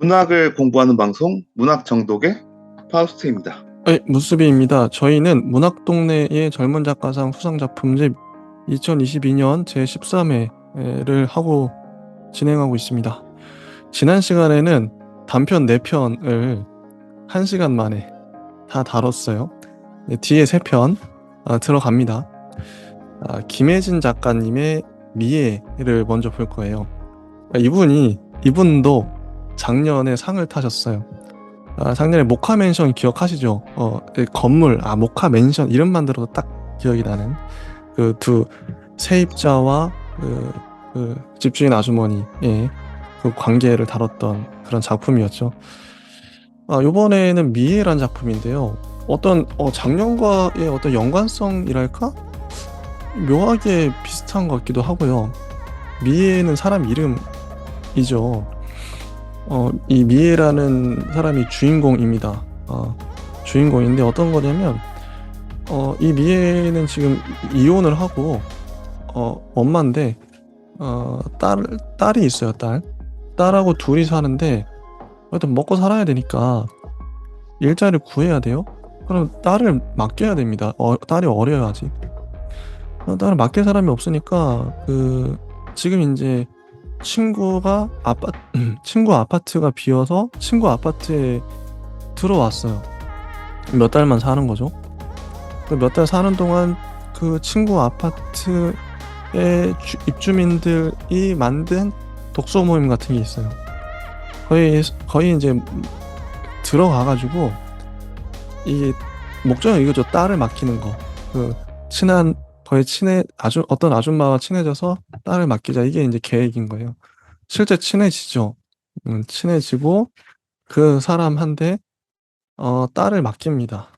문학을 공부하는 방송 문학 정독의 파우스트입니다. 네, 무수비입니다. 저희는 문학동네의 젊은 작가상 수상작품집 2022년 제13회를 하고 진행하고 있습니다. 지난 시간에는 단편 4편을 1시간 만에 다 다뤘어요. 네, 뒤에 3편 들어갑니다. 김혜진 작가님의 미애를 먼저 볼 거예요. 이분도 작년에 상을 타셨어요. 작년에 모카맨션 기억하시죠? 건물, 모카맨션 이름만 들어도 딱 기억이 나는 그 두 세입자와 그 집주인 아주머니의 그 관계를 다뤘던 그런 작품이었죠. 요번에는 미애란 작품인데요. 작년과의 어떤 연관성이랄까? 묘하게 비슷한 것 같기도 하고요. 미애는 사람 이름이죠. 이 미애라는 사람이 주인공입니다. 주인공인데 어떤 거냐면 이 미애는 지금 이혼을 하고 엄마인데 딸이 있어요. 딸하고 둘이 사는데 하여튼 먹고 살아야 되니까 일자리를 구해야 돼요. 그럼 딸을 맡겨야 됩니다. 딸이 어려요 아직. 딸을 맡길 사람이 없으니까 지금 이제 친구 아파트가 비어서 친구 아파트에 들어왔어요. 몇 달만 사는 거죠. 몇 달 사는 동안 그 친구 아파트의 입주민들이 만든 독서 모임 같은 게 있어요. 거의 이제 들어가가지고 이 목적은 이거죠. 딸을 맡기는 거. 어떤 아줌마와 친해져서 딸을 맡기자. 이게 이제 계획인 거예요. 실제 친해지죠. 친해지고 그 사람한테 딸을 맡깁니다.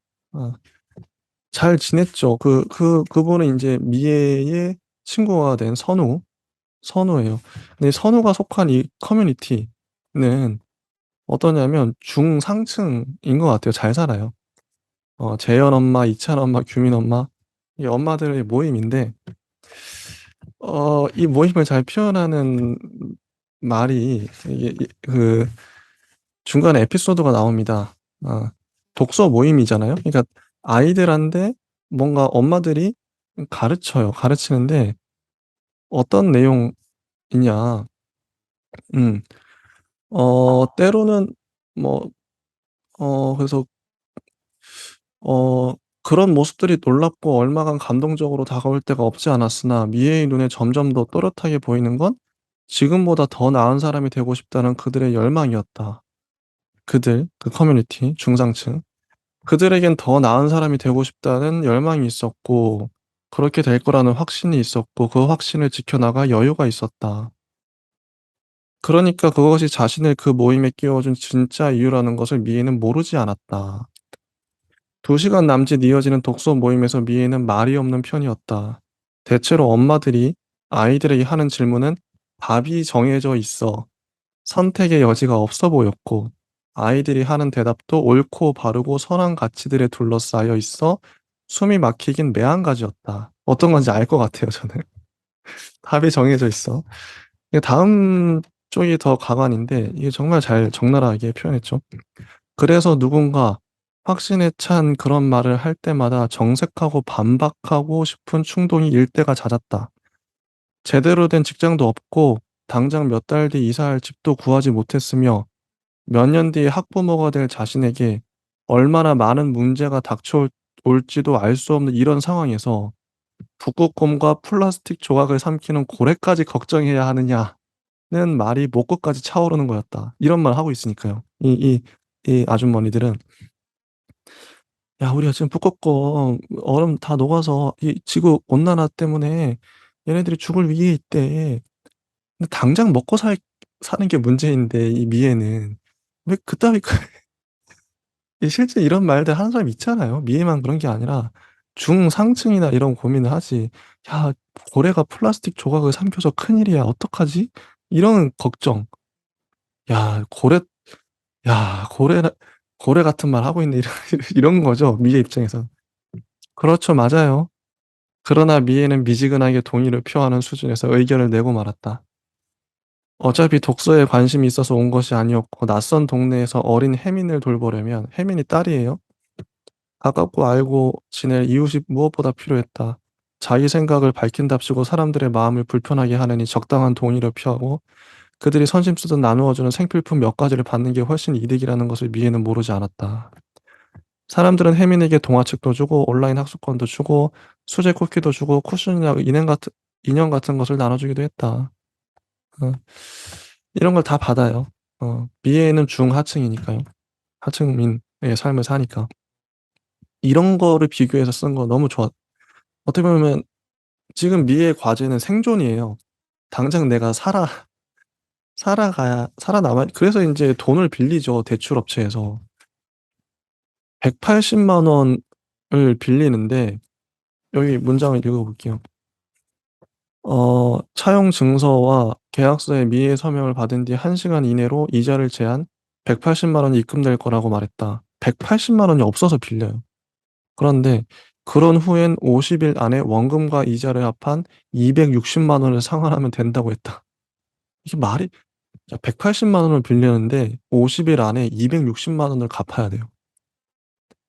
잘 지냈죠. 그분은 이제 미애의 친구가 된 선우예요. 근데 선우가 속한 이 커뮤니티는 어떠냐면 중상층인 것 같아요. 잘 살아요. 재현 엄마, 이찬 엄마, 규민 엄마, 이 엄마들의 모임인데 이 모임을 잘 표현하는 말이 중간에 에피소드가 나옵니다. 독서 모임이잖아요. 그러니까 아이들한테 뭔가 엄마들이 가르치는데 어떤 내용이냐. 때로는 뭐, 그래서, 그런 모습들이 놀랍고 얼마간 감동적으로 다가올 때가 없지 않았으나 미애의 눈에 점점 더 또렷하게 보이는 건 지금보다 더 나은 사람이 되고 싶다는 그들의 열망이었다. 그 커뮤니티, 중상층. 그들에겐 더 나은 사람이 되고 싶다는 열망이 있었고, 그렇게 될 거라는 확신이 있었고, 그 확신을 지켜나갈 여유가 있었다. 그러니까 그것이 자신을 그 모임에 끼워준 진짜 이유라는 것을 미애는 모르지 않았다. 2시간 남짓 이어지는 독서 모임에서 미애는 말이 없는 편이었다. 대체로 엄마들이 아이들에게 하는 질문은 답이 정해져 있어 선택의 여지가 없어 보였고, 아이들이 하는 대답도 옳고 바르고 선한 가치들에 둘러싸여 있어 숨이 막히긴 매한가지였다. 어떤 건지 알 것 같아요, 저는. 답이 정해져 있어. 이게 다음 쪽이 더 가관인데 이게 정말 잘 적나라하게 표현했죠. 그래서 누군가 확신에 찬 그런 말을 할 때마다 정색하고 반박하고 싶은 충동이 일대가 잦았다. 제대로 된 직장도 없고 당장 몇 달 뒤 이사할 집도 구하지 못했으며 몇 년 뒤에 학부모가 될 자신에게 얼마나 많은 문제가 닥쳐올지도 알 수 없는 이런 상황에서 북극곰과 플라스틱 조각을 삼키는 고래까지 걱정해야 하느냐는 말이 목끝까지 차오르는 거였다. 이런 말 하고 있으니까요. 이 아주머니들은 야, 우리가 지금 북극곰 얼음 다 녹아서 이 지구 온난화 때문에 얘네들이 죽을 위기에 있대. 근데 당장 먹고 사는 게 문제인데 이 미애는 왜 그따위 실제 이런 말들 하는 사람 있잖아요. 미애만 그런 게 아니라 중상층이나 이런 고민을 하지. 야, 고래가 플라스틱 조각을 삼켜서 큰일이야. 어떡하지? 이런 걱정. 야, 야, 고래 같은 말 하고 있네. 이런 거죠. 미애 입장에서. 그렇죠. 맞아요. 그러나 미애는 미지근하게 동의를 표하는 수준에서 의견을 내고 말았다. 어차피 독서에 관심이 있어서 온 것이 아니었고 낯선 동네에서 어린 혜민을 돌보려면 혜민이 딸이에요. 가깝고 알고 지낼 이웃이 무엇보다 필요했다. 자기 생각을 밝힌답시고 사람들의 마음을 불편하게 하느니 적당한 동의를 표하고 그들이 선심 쓰듯 나누어주는 생필품 몇 가지를 받는 게 훨씬 이득이라는 것을 미애는 모르지 않았다. 사람들은 혜민에게 동화책도 주고 온라인 학습권도 주고 수제 쿠키도 주고 쿠션이나 인형 같은 것을 나눠주기도 했다. 어, 이런 걸 다 받아요. 미애는 중하층이니까요. 하층민의 삶을 사니까. 이런 거를 비교해서 쓴 거 너무 좋아. 어떻게 보면 지금 미의 과제는 생존이에요. 당장 내가 살아남아, 그래서 이제 돈을 빌리죠. 대출업체에서. 180만 원을 빌리는데, 여기 문장을 읽어볼게요. 차용 증서와 계약서에 미의 서명을 받은 뒤 1시간 이내로 이자를 제한 180만 원이 입금될 거라고 말했다. 180만 원이 없어서 빌려요. 그런데 그런 후엔 50일 안에 원금과 이자를 합한 260만 원을 상환하면 된다고 했다. 이게 말이 180만 원을 빌리는데 50일 안에 260만 원을 갚아야 돼요.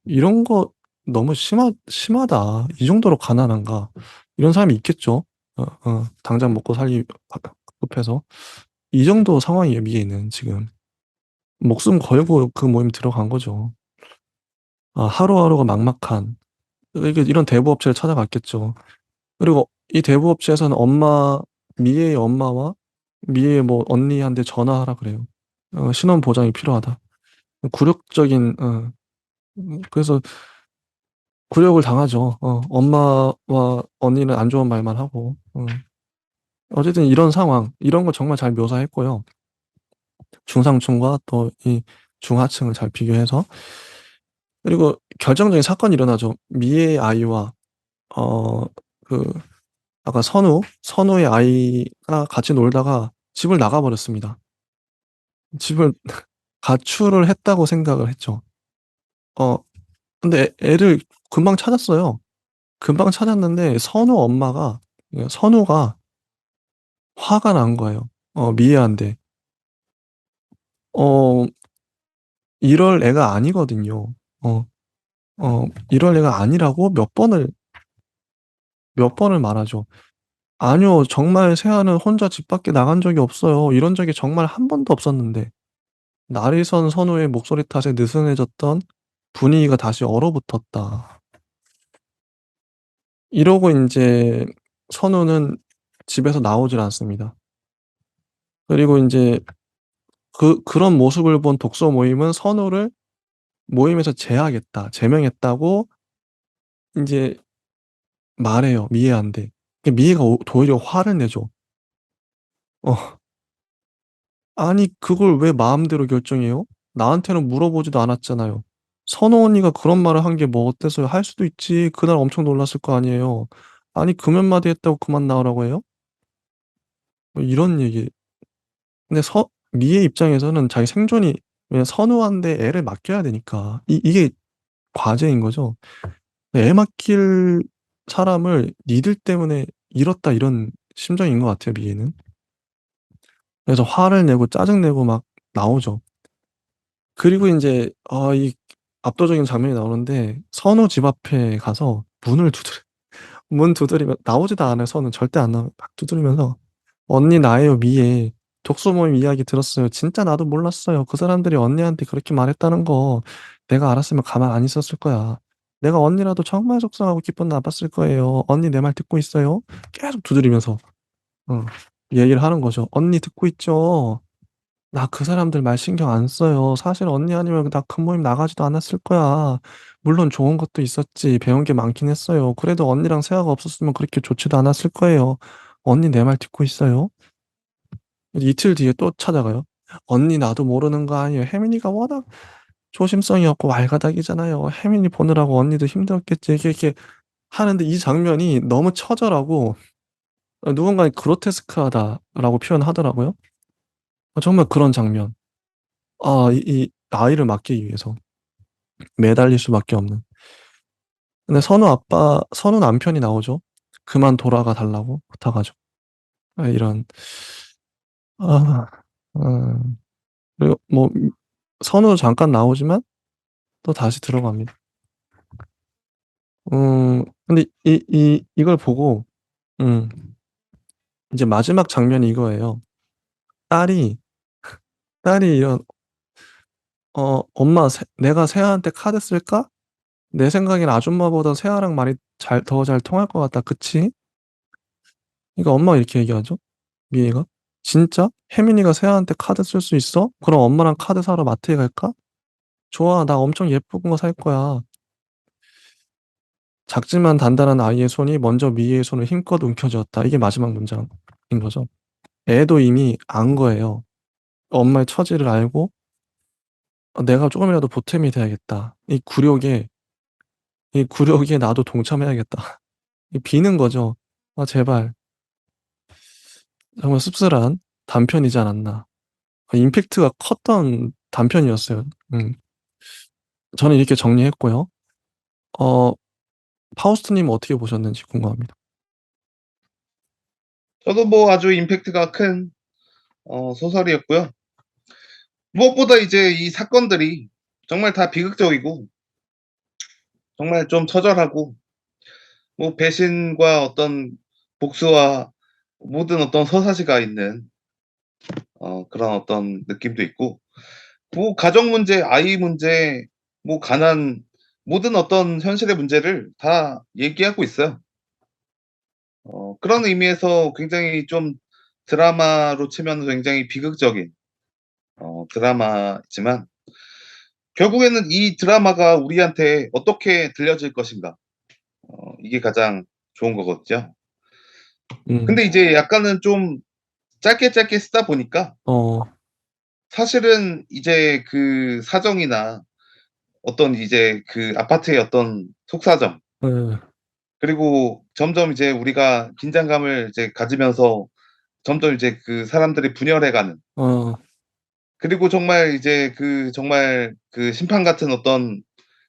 이런 거 너무 심하다. 이 정도로 가난한가? 이런 사람이 있겠죠. 당장 먹고 살기 급해서. 이 정도 상황이에요, 미에는 지금. 목숨 걸고 그 모임 들어간 거죠. 아, 하루하루가 막막한. 이런 대부업체를 찾아갔겠죠. 그리고 이 대부업체에서는 미애의 엄마와 미애의 뭐 언니한테 전화하라 그래요. 신원 보장이 필요하다. 굴욕적인, 그래서 굴욕을 당하죠. 엄마와 언니는 안 좋은 말만 하고. 어쨌든 이런 상황, 이런 거 정말 잘 묘사했고요. 중상층과 또 이 중하층을 잘 비교해서. 그리고 결정적인 사건이 일어나죠. 미애의 아이와, 어, 그, 아까 선우의 아이가 같이 놀다가 집을 나가버렸습니다. 집을 가출을 했다고 생각을 했죠. 어, 근데 애를 금방 찾았어요. 금방 찾았는데 선우가 화가 난 거예요. 미애한테. 어, 이럴 애가 아니거든요. 어, 이럴 애가 아니라고 몇 번을 말하죠. 아니요, 정말 세아는 혼자 집 밖에 나간 적이 없어요. 이런 적이 정말 한 번도 없었는데. 날이 선 선우의 목소리 탓에 느슨해졌던 분위기가 다시 얼어붙었다. 이러고 인제 선우는 집에서 나오질 않습니다. 그리고 인제 그런 모습을 본 독서 모임은 선우를 모임에서 제명했다고 인제 말해요, 미애한테. 미애가 도리어 화를 내죠. 어 아니 그걸 왜 마음대로 결정해요? 나한테는 물어보지도 않았잖아요. 선우 언니가 그런 말을 한 게 뭐 어때서요? 할 수도 있지. 그날 엄청 놀랐을 거 아니에요. 아니 그 몇 마디 했다고 그만 나오라고 해요? 뭐 이런 얘기. 근데 미의 입장에서는 자기 생존이, 왜냐면 선우한테 애를 맡겨야 되니까 이게 과제인 거죠. 애 맡길 사람을 니들 때문에 잃었다, 이런 심정인 것 같아요, 미애는. 그래서 화를 내고 짜증 내고 막 나오죠. 그리고 인제 이 압도적인 장면이 나오는데 선우 집 앞에 가서 문 두드리면, 나오지도 않아요, 선우는. 절대 안 나와요. 막 두드리면서 "언니 나예요, 미애. 독서 모임 이야기 들었어요. 진짜 나도 몰랐어요. 그 사람들이 언니한테 그렇게 말했다는 거 내가 알았으면 가만 안 있었을 거야. 내가 언니라도 정말 속상하고 기분 나빴을 거예요. 언니 내 말 듣고 있어요?" 계속 두드리면서 어 얘기를 하는 거죠. "언니 듣고 있죠? 나 그 사람들 말 신경 안 써요. 사실 언니 아니면 나 그 모임 나가지도 않았을 거야. 물론 좋은 것도 있었지. 배운 게 많긴 했어요. 그래도 언니랑 세아가 없었으면 그렇게 좋지도 않았을 거예요. 언니 내 말 듣고 있어요?" 이틀 뒤에 또 찾아가요. "언니 나도 모르는 거 아니에요. 혜민이가 워낙 조심성이 없고 왈가닥이잖아요. 혜민이 보느라고 언니도 힘들었겠지." 이렇게 하는데 이 장면이 너무 처절하고, 누군가는 "그로테스크하다."라고 표현하더라고요. 정말 그런 장면. 이 아이를 맡기기 위해서 매달릴 수밖에 없는. 근데 선우 남편이 나오죠. 그만 돌아가 달라고 부탁하죠. 이런 아. 그리고 뭐 선으로 잠깐 나오지만 또 다시 들어갑니다. 근데 이걸 보고 음 이제 마지막 장면이 이거예요. 딸이 이런 "엄마 내가 세아한테 카드 쓸까? 내 생각엔 아줌마보다 세아랑 말이 더 잘 통할 것 같다. 그치?" 그러니까 엄마가 이렇게 얘기하죠, 미애가. "진짜? 혜민이가 세아한테 카드 쓸 수 있어? 그럼 엄마랑 카드 사러 마트에 갈까? 좋아. 나 엄청 예쁜 거 살 거야." 작지만 단단한 아이의 손이 먼저 미애의 손을 힘껏 움켜쥐었다. 이게 마지막 문장인 거죠. 애도 이미 안 거예요. 엄마의 처지를 알고 '내가 쪼금이라도 보탬이 돼야겠다. 이 굴욕에 나도 동참해야겠다.' 이 비는 거죠. 아 제발. 정말 씁쓸한 단편이지 않았나. 임팩트가 컸던 단편이었어요. 음. 저는 이렇게 정리했고요. 어 파우스트님은 어떻게 보셨는지 궁금합니다. 저도 뭐 아주 임팩트가 큰 소설이었고요. 무엇보다 이제 이 사건들이 정말 다 비극적이고 정말 좀 처절하고 뭐 배신과 어떤 복수와 모든 어떤 서사시가 있는 그런 어떤 느낌도 있고 뭐 가정 문제, 아이 문제, 뭐 가난 모든 어떤 현실의 문제를 다 얘기하고 있어요. 그런 의미에서 굉장히 좀 드라마로 치면 굉장히 비극적인 드라마지만 결국에는 이 드라마가 우리한테 어떻게 들려질 것인가 이게 가장 좋은 거거든요. 음. 근데 이제 약간은 좀 짧게 짧게 쓰다 보니까 어 사실은 이제 그 사정이나 어떤 이제 그 아파트의 어떤 속사정 예. 그리고 점점 이제 우리가 긴장감을 이제 가지면서 점점 이제 그 사람들이 분열해 가는 어 그리고 정말 이제 그 정말 그 심판 같은 어떤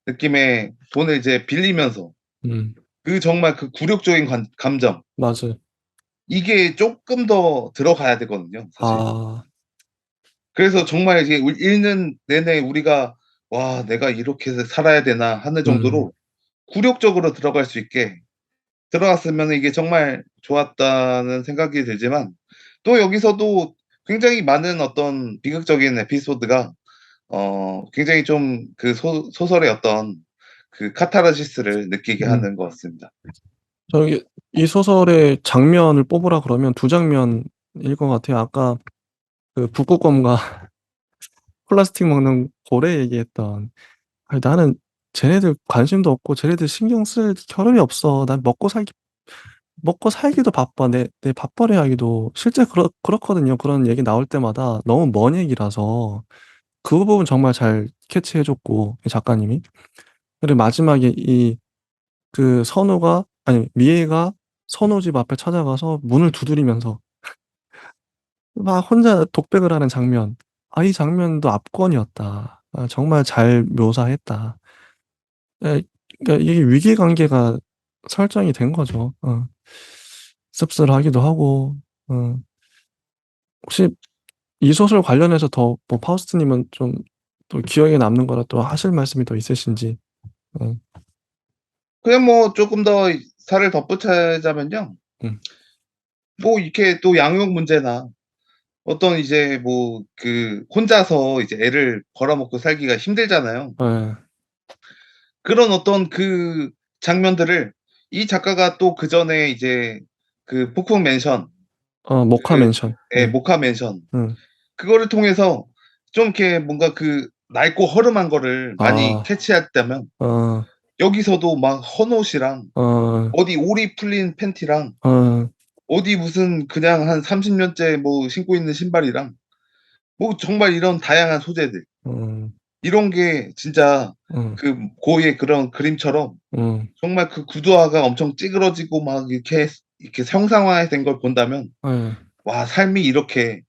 느낌의 돈을 이제 빌리면서 음. 그 정말 그 굴욕적인 관 감정 맞아요. 이게 쪼끔 더 들어가야 되거든요 사실. 아. 그래서 정말 이게 읽는 내내 우리가 '와 내가 이렇게 해서 살아야 되나.' 하는 음. 정도로 굴욕적으로 들어갈 수 있게 들어갔으면은 이게 정말 좋았다는 생각이 들지만 또 여기서도 굉장히 많은 어떤 비극적인 에피소드가 굉장히 좀 그 소설의 어떤 그 카타르시스를 느끼게 음. 하는 것 같습니다. 저기 이 소설의 장면을 뽑으라 그러면 두 장면일 것 같아요. 아까 그 북극곰과 플라스틱 먹는 고래 얘기했던 아니 나는 쟤네들 관심도 없고 쟤네들 신경 쓸 겨를이 없어. 난 먹고 살기도 바빠. 내 밥벌이 하기도 실제 그렇거든요. 그런 얘기 나올 때마다 너무 먼 얘기라서 그 부분 정말 잘 캐치해 줬고 이 작가님이. 그리고 마지막에 선우가 아니 미애가 선우 집 앞에 찾아가서 문을 두드리면서 막 혼자 독백을 하는 장면. 아 이 장면도 압권이었다. 아 정말 잘 묘사했다. 예 그러니까 이게 위기 관계가 설정이 된 거죠. 씁쓸하기도 하고. 어 혹시 이 소설 관련해서 더 뭐 파우스트 님은 좀 또 기억에 남는 거나 또 하실 말씀이 더 있으신지. 예. 그냥 뭐 쪼끔 더 살을 덧붙이자면요. 음. 뭐 이렇게 또 양육 문제나 어떤 이제 뭐 그 혼자서 이제 애를 벌어먹고 살기가 힘들잖아요. 예. 그런 어떤 그 장면들을 이 작가가 또 그전에 이제 그 폭풍 맨션 모카 그 맨션. 예 예. 모카 맨션 음. 그거를 통해서 좀 이렇게 뭔가 그 낡고 허름한 거를 많이 아. 캐치했다면 어. 여기서도 막 헌옷이랑 어. 어디 올이 풀린 팬티랑 어. 어디 무슨 그냥 한 30 년째 뭐 신고 있는 신발이랑 뭐 정말 이런 다양한 소재들 음. 이런 게 진짜 음. 그 고의 그런 그림처럼 음. 정말 그 구두화가 엄청 찌그러지고 막 이렇게 형상화된 걸 본다면 예. '와 삶이 이렇게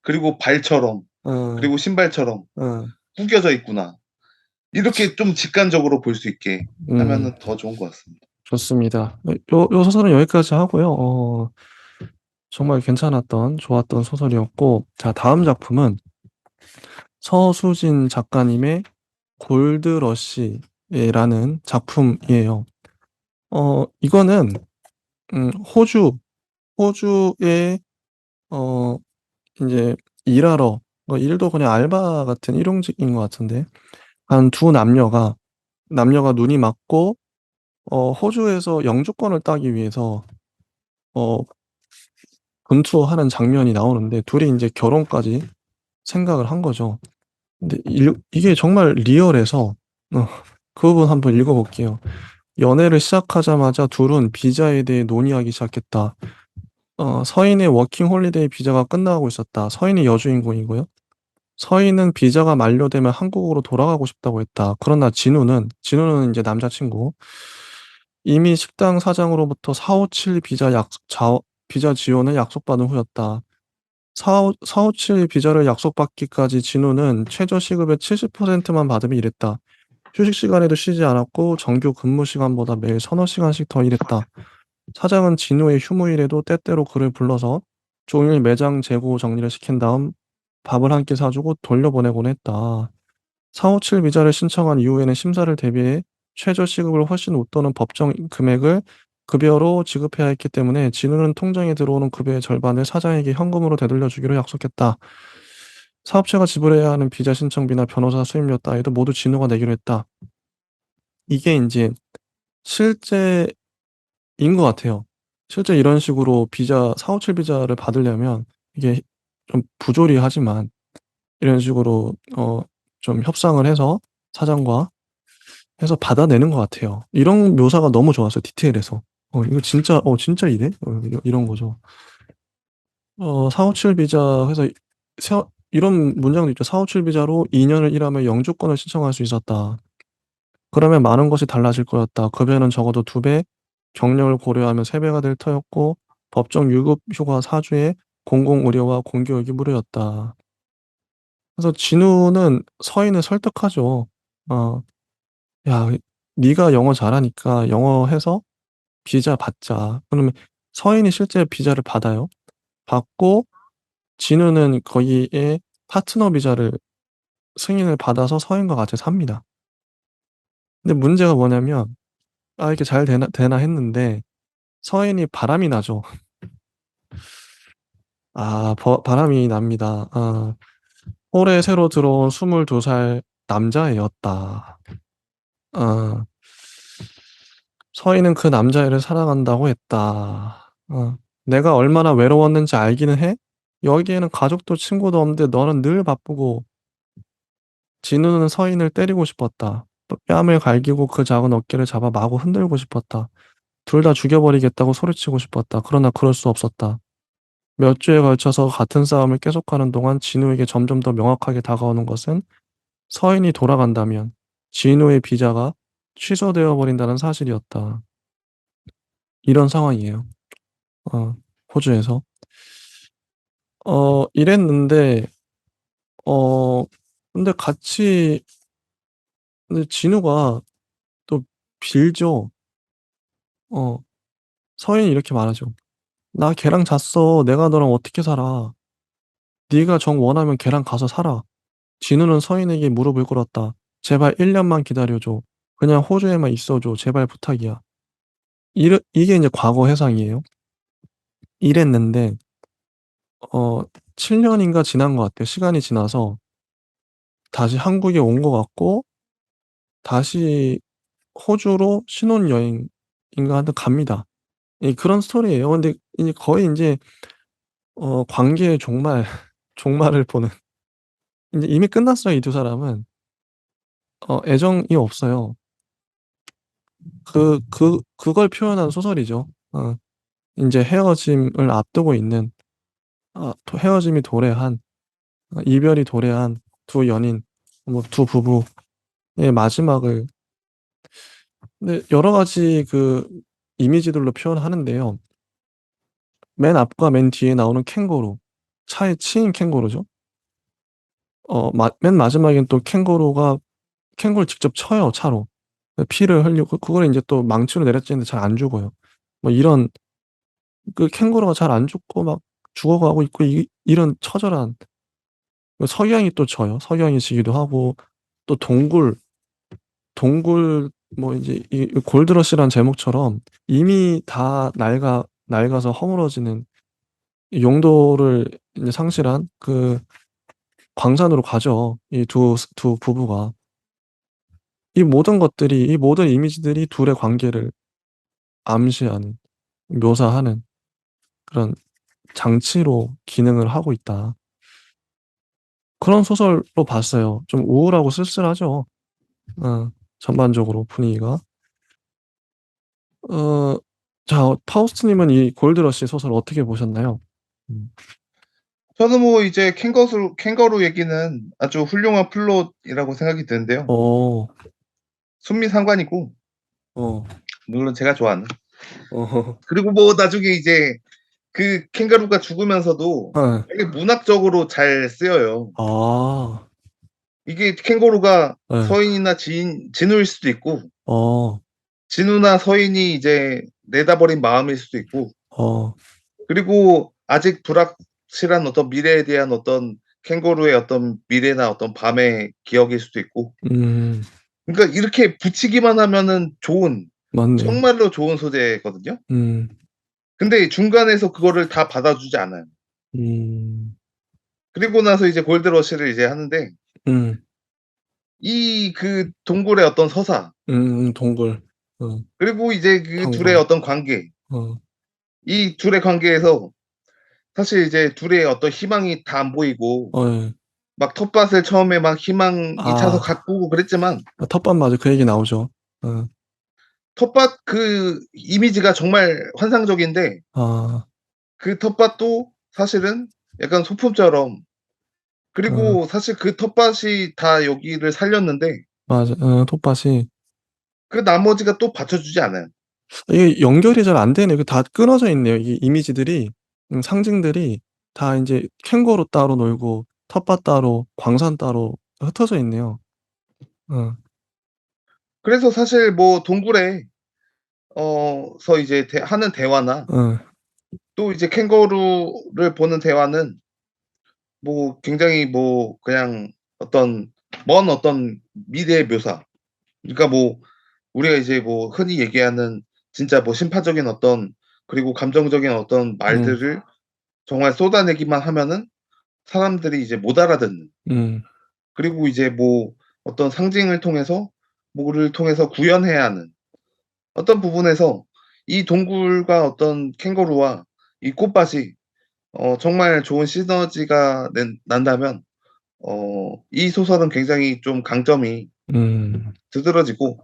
그리고 발처럼 어. 그리고 신발처럼 어. 구겨져 있구나.' 이렇게 좀 직관적으로 볼 수 있게 음. 하면은 더 좋은 것 같습니다. 좋습니다. 요 소설은 여기까지 하고요. 정말 괜찮았던 좋았던 소설이었고, 자, 다음 작품은 서수진 작가님의 골드러시라는 작품이에요. 이거는 호주에 어 인제 일하러, 일도 그냥 알바 같은 일용직인 것 같은데, 한 두 남녀가 눈이 맞고 호주에서 영주권을 따기 위해서 어 분투하는 장면이 나오는데, 둘이 인제 결혼까지 생각을 한 거죠. 근데 이게 정말 리얼해서 어 그 부분 한번 읽어 볼게요. "연애를 시작하자마자 둘은 비자에 대해 논의하기 시작했다. 서인의 워킹 홀리데이 비자가 끝나가고 있었다." 서인이 여주인공이고요. "서인은 비자가 만료되면 한국으로 돌아가고 싶다고 했다. 그러나 진우는 인제 남자친구, 이미 식당 사장으로부터 457 비자 지원을 약속받은 후였다. 457 비자를 약속받기까지 진우는 최저 시급의 70%만 받으며 일했다. 휴식 시간에도 쉬지 않았고 정규 근무 시간보다 매일 서너 시간씩 더 일했다. 사장은 진우의 휴무일에도 때때로 그를 불러서 종일 매장 재고 정리를 시킨 다음 밥을 한 끼 사주고 돌려보내곤 했다. 457 비자를 신청한 이후에는 심사를 대비해 최저 시급을 훨씬 웃도는 법정 금액을 급여로 지급해야 했기 때문에 진우는 통장에 들어오는 급여의 절반을 사장에게 현금으로 되돌려 주기로 약속했다. 사업체가 지불해야 하는 비자 신청비나 변호사 수임료 따위도 모두 진우가 내기로 했다. 이게 인제 실제인 것 같아요. 실제 이런 식으로 457 비자를 받으려면 이게 좀 부조리하지만, 이런 식으로 좀 협상을 해서 사장과 해서 받아내는 것 같아요. 이런 묘사가 너무 좋았어요, 디테일해서. 이거 진짜 진짜 이래? 이런 거죠. 457 비자 해서 이런 문장도 있죠. "457 비자로 2 년을 일하며 영주권을 신청할 수 있었다. 그러면 많은 것이 달라질 거였다. 급여는 적어도 2 배, 경력을 고려하면 3 배가 될 터였고 법정 유급 휴가 4 주에 공공 의료와 공교육이 무료였다." 그래서 진우는 서인을 설득하죠. 어 "야, 네가 영어 잘하니까 영어 해서 비자 받자." 그러면 서인이 실제 비자를 받아요. 받고 진우는 거기에 파트너 비자를 승인을 받아서 서인과 같이 삽니다. 근데 문제가 뭐냐면, 이렇게 잘 되나 했는데 서인이 바람이 나죠. 바람이 납니다. 홀에 새로 들어온 22살 남자애였다. 아 서인은 그 남자애를 사랑한다고 했다. "내가 얼마나 외로웠는지 알기는 해? 여기에는 가족도 친구도 없는데 너는 늘 바쁘고." 진우는 서인을 때리고 싶었다. 뺨을 갈기고 그 작은 어깨를 잡아 마구 흔들고 싶었다. 둘 다 죽여버리겠다고 소리치고 싶었다. 그러나 그럴 수 없었다. 몇 주에 걸쳐서 같은 싸움을 계속하는 동안 진우에게 점점 더 명확하게 다가오는 것은 서인이 돌아간다면 진우의 비자가 취소되어 버린다는 사실이었다. 이런 상황이에요. 어 호주에서. 이랬는데 어 근데 같이 근데 진우가 또 빌죠. 어 서인이 이렇게 말하죠. "나 걔랑 잤어. 내가 너랑 어떻게 살아. 네가 정 원하면 걔랑 가서 살아." 진우는 서인에게 무릎을 꿇었다. "제발 1 년만 기다려 줘. 그냥 호주에만 있어 줘. 제발 부탁이야." 이게 인제 과거 회상이에요. 이랬는데 어 7 년인가 지난 것 같아요. 시간이 지나서 다시 한국에 온 것 같고, 다시 호주로 신혼여행인가 하여튼 갑니다. 그런 스토리예요. 근데 이제 거의 인제 관계의 종말 종말을 보는, 인제 이미 끝났어요, 이 두 사람은. 애정이 없어요. 그걸 표현한 소설이죠. 인제 헤어짐을 앞두고 있는, 헤어짐이 도래한, 이별이 도래한 두 연인, 두 부부의 마지막을, 근데 여러 가지 이미지들로 표현하는데요. 맨 앞과 맨 뒤에 나오는 캥거루, 차에 치인 캥거루죠. 맨 마지막엔 또 캥거루를 직접 쳐요, 차로. 피를 흘리고 그거를 인제 또 망치로 내려찌는데 잘 안 죽어요. 이런 그 캥거루가 잘 안 죽고 막 죽어가고 있고 이런 처절한 석양이 또 져요. 석양이 지기도 하고 또 동굴 뭐 인제 이 골드러시란 제목처럼 이미 다 낡아서 허물어지는 이 용도를 이제 상실한 그 광산으로 가죠. 이 두 부부가. 이 모든 이미지들이 둘의 관계를 암시하는, 묘사하는 그런 장치로 기능을 하고 있다. 그런 소설로 봤어요. 좀 우울하고 쓸쓸하죠. 어 전반적으로 분위기가. 어 자 파우스트 님은 이 골드러시 소설 어떻게 보셨나요? 음. 저는 뭐 이제 캥거루 얘기는 아주 훌륭한 플롯이라고 생각이 드는데요. 어. 순미상관이고 어. 물론 제가 좋아하는. 어. 그리고 뭐 나중에 이제 그 캥거루가 죽으면서도 예. 되게 문학적으로 잘 쓰여요. 아. 이게 캥거루가 예. 서인이나 진우일 수도 있고 어. 진우나 서인이 이제 내다버린 마음일 수도 있고 어. 그리고 아직 불확실한 어떤 미래에 대한 어떤 캥거루의 어떤 미래나 어떤 밤의 기억일 수도 있고 음. 그러니까 이렇게 붙이기만 하면은 좋은 맞네요. 정말로 좋은 소재거든요. 음. 근데 중간에서 그거를 다 받아주지 않아요. 음. 그리고 나서 이제 골드러시를 이제 하는데 음. 이 그 동굴의 어떤 서사 동굴. 어. 그리고 이제 그 둘의 관광. 어떤 관계 어. 이 둘의 관계에서 사실 이제 둘의 어떤 희망이 다 안 보이고 예. 막 텃밭을 처음에 막 희망이 차서 아. 가꾸고 그랬지만 텃밭 맞아. 그 얘기 나오죠. 어. 텃밭 그 이미지가 정말 환상적인데 아. 그 텃밭도 사실은 약간 소품처럼 어. 그리고 사실 그 텃밭이 다 여기를 살렸는데 맞아. 텃밭이 그 나머지가 또 받쳐주지 않아요. 이게 연결이 잘 안 되네요. 그 다 끊어져 있네요. 이 이미지들이 상징들이 다 인제 캥거루 따로 놀고 텃밭 따로 광산 따로 흩어져 있네요. 어. 그래서 사실 뭐 동굴에 서 이제 하는 대화나 어. 또 이제 캥거루를 보는 대화는 뭐 굉장히 뭐 그냥 어떤 먼 어떤 미래의 묘사 그러니까 뭐 우리가 이제 뭐 흔히 얘기하는 진짜 뭐 심파적인 어떤 그리고 감정적인 어떤 음. 말들을 정말 쏟아내기만 하면은 사람들이 이제 못 알아듣는 음. 그리고 이제 뭐 어떤 상징을 통해서 뭐를 통해서 구현해야 하는 어떤 부분에서 이 동굴과 어떤 캥거루와 이 꽃밭이 정말 좋은 시너지가 난다면 이 소설은 굉장히 좀 강점이 음. 두드러지고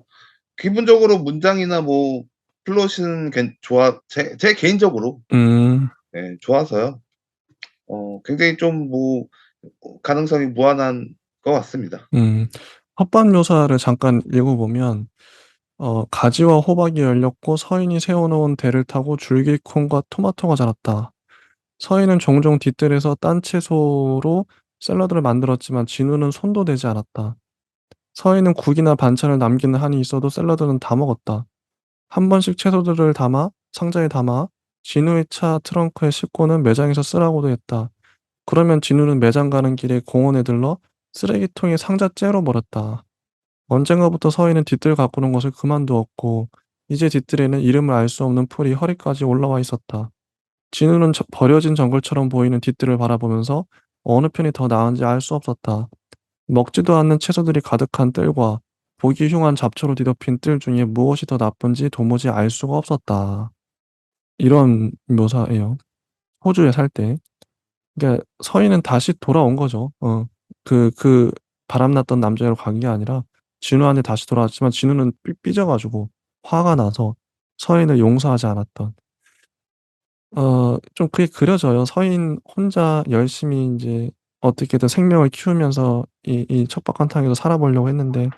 기본적으로 문장이나 뭐 플롯은 제 개인적으로 음. 예 좋아서요. 굉장히 좀 뭐 가능성이 무한한 것 같습니다. 음. 텃밭 묘사를 잠깐 읽어 보면 "가지와 호박이 열렸고 서인이 세워 놓은 대를 타고 줄기콩과 토마토가 자랐다. 서인은 종종 뒤뜰에서 딴 채소로 샐러드를 만들었지만 진우는 손도 대지 않았다. 서인은 국이나 반찬을 남기는 한이 있어도 샐러드는 다 먹었다. 한 번씩 채소들을 상자에 담아 진우의 차 트렁크에 싣고는 매장에서 쓰라고도 했다. 그러면 진우는 매장 가는 길에 공원에 들러 쓰레기통에 상자 째로 버렸다. 언젠가부터 서인은 뒤뜰 가꾸는 것을 그만두었고 이제 뒤뜰에는 이름을 알 수 없는 풀이 허리까지 올라와 있었다. 진우는 버려진 정글처럼 보이는 뒤뜰을 바라보면서 어느 편이 더 나은지 알 수 없었다. 먹지도 않는 채소들이 가득한 뜰과 보기 흉한 잡초로 뒤덮인 뜰 중에 무엇이 더 나쁜지 도무지 알 수가 없었다. 이런 묘사예요. 호주에 살 때. 그러니까 서인은 다시 돌아온 거죠. 그 바람 났던 남자애로 간 게 아니라 진우한테 다시 돌아왔지만 진우는 삐져 가지고 화가 나서 서인을 용서하지 않았던 좀 그게 그려져요. 서인 혼자 열심히 인제 어떻게든 생명을 키우면서 이 척박한 땅에서 살아보려고 했는데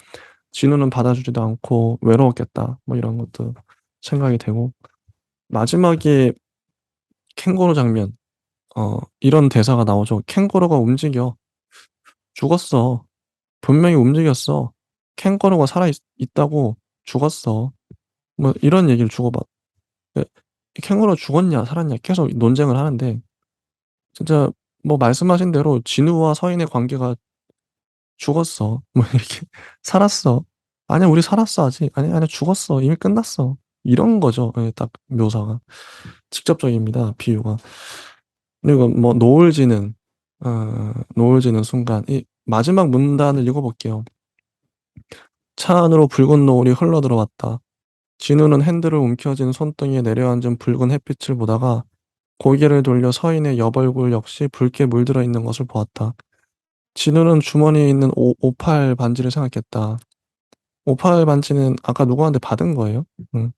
진우는 받아주지도 않고 '외로웠겠다.' 뭐 이런 것도 생각이 되고 마지막에 캥거루 장면 이런 대사가 나오죠. "캥거루가 움직여. 죽었어. 분명히 움직였어. 캥거루가 살아 있다고. 죽었어." 뭐 이런 얘기를 주고받 예. "캥거루가 죽었냐 살았냐." 계속 논쟁을 하는데 진짜 뭐 말씀하신 대로 진우와 서인의 관계가 "죽었어." 뭐 이렇게 "살았어." "아니야 우리 살았어 아직." "아니야, 아니야 죽었어. 이미 끝났어." 이런 거죠. 예 딱 묘사가. 직접적입니다 비유가. 그리고 뭐 노을 지는 순간 이 마지막 문단을 읽어 볼게요. "차 안으로 붉은 노을이 흘러들어왔다. 진우는 핸들을 움켜쥔 손등에 내려앉은 붉은 햇빛을 보다가 고개를 돌려 서인의 옆얼굴 역시 붉게 물들어 있는 것을 보았다. 진우는 주머니에 있는 오팔 반지를 생각했다. 오팔 반지는 아까 누구한테 받은 거예요. 음.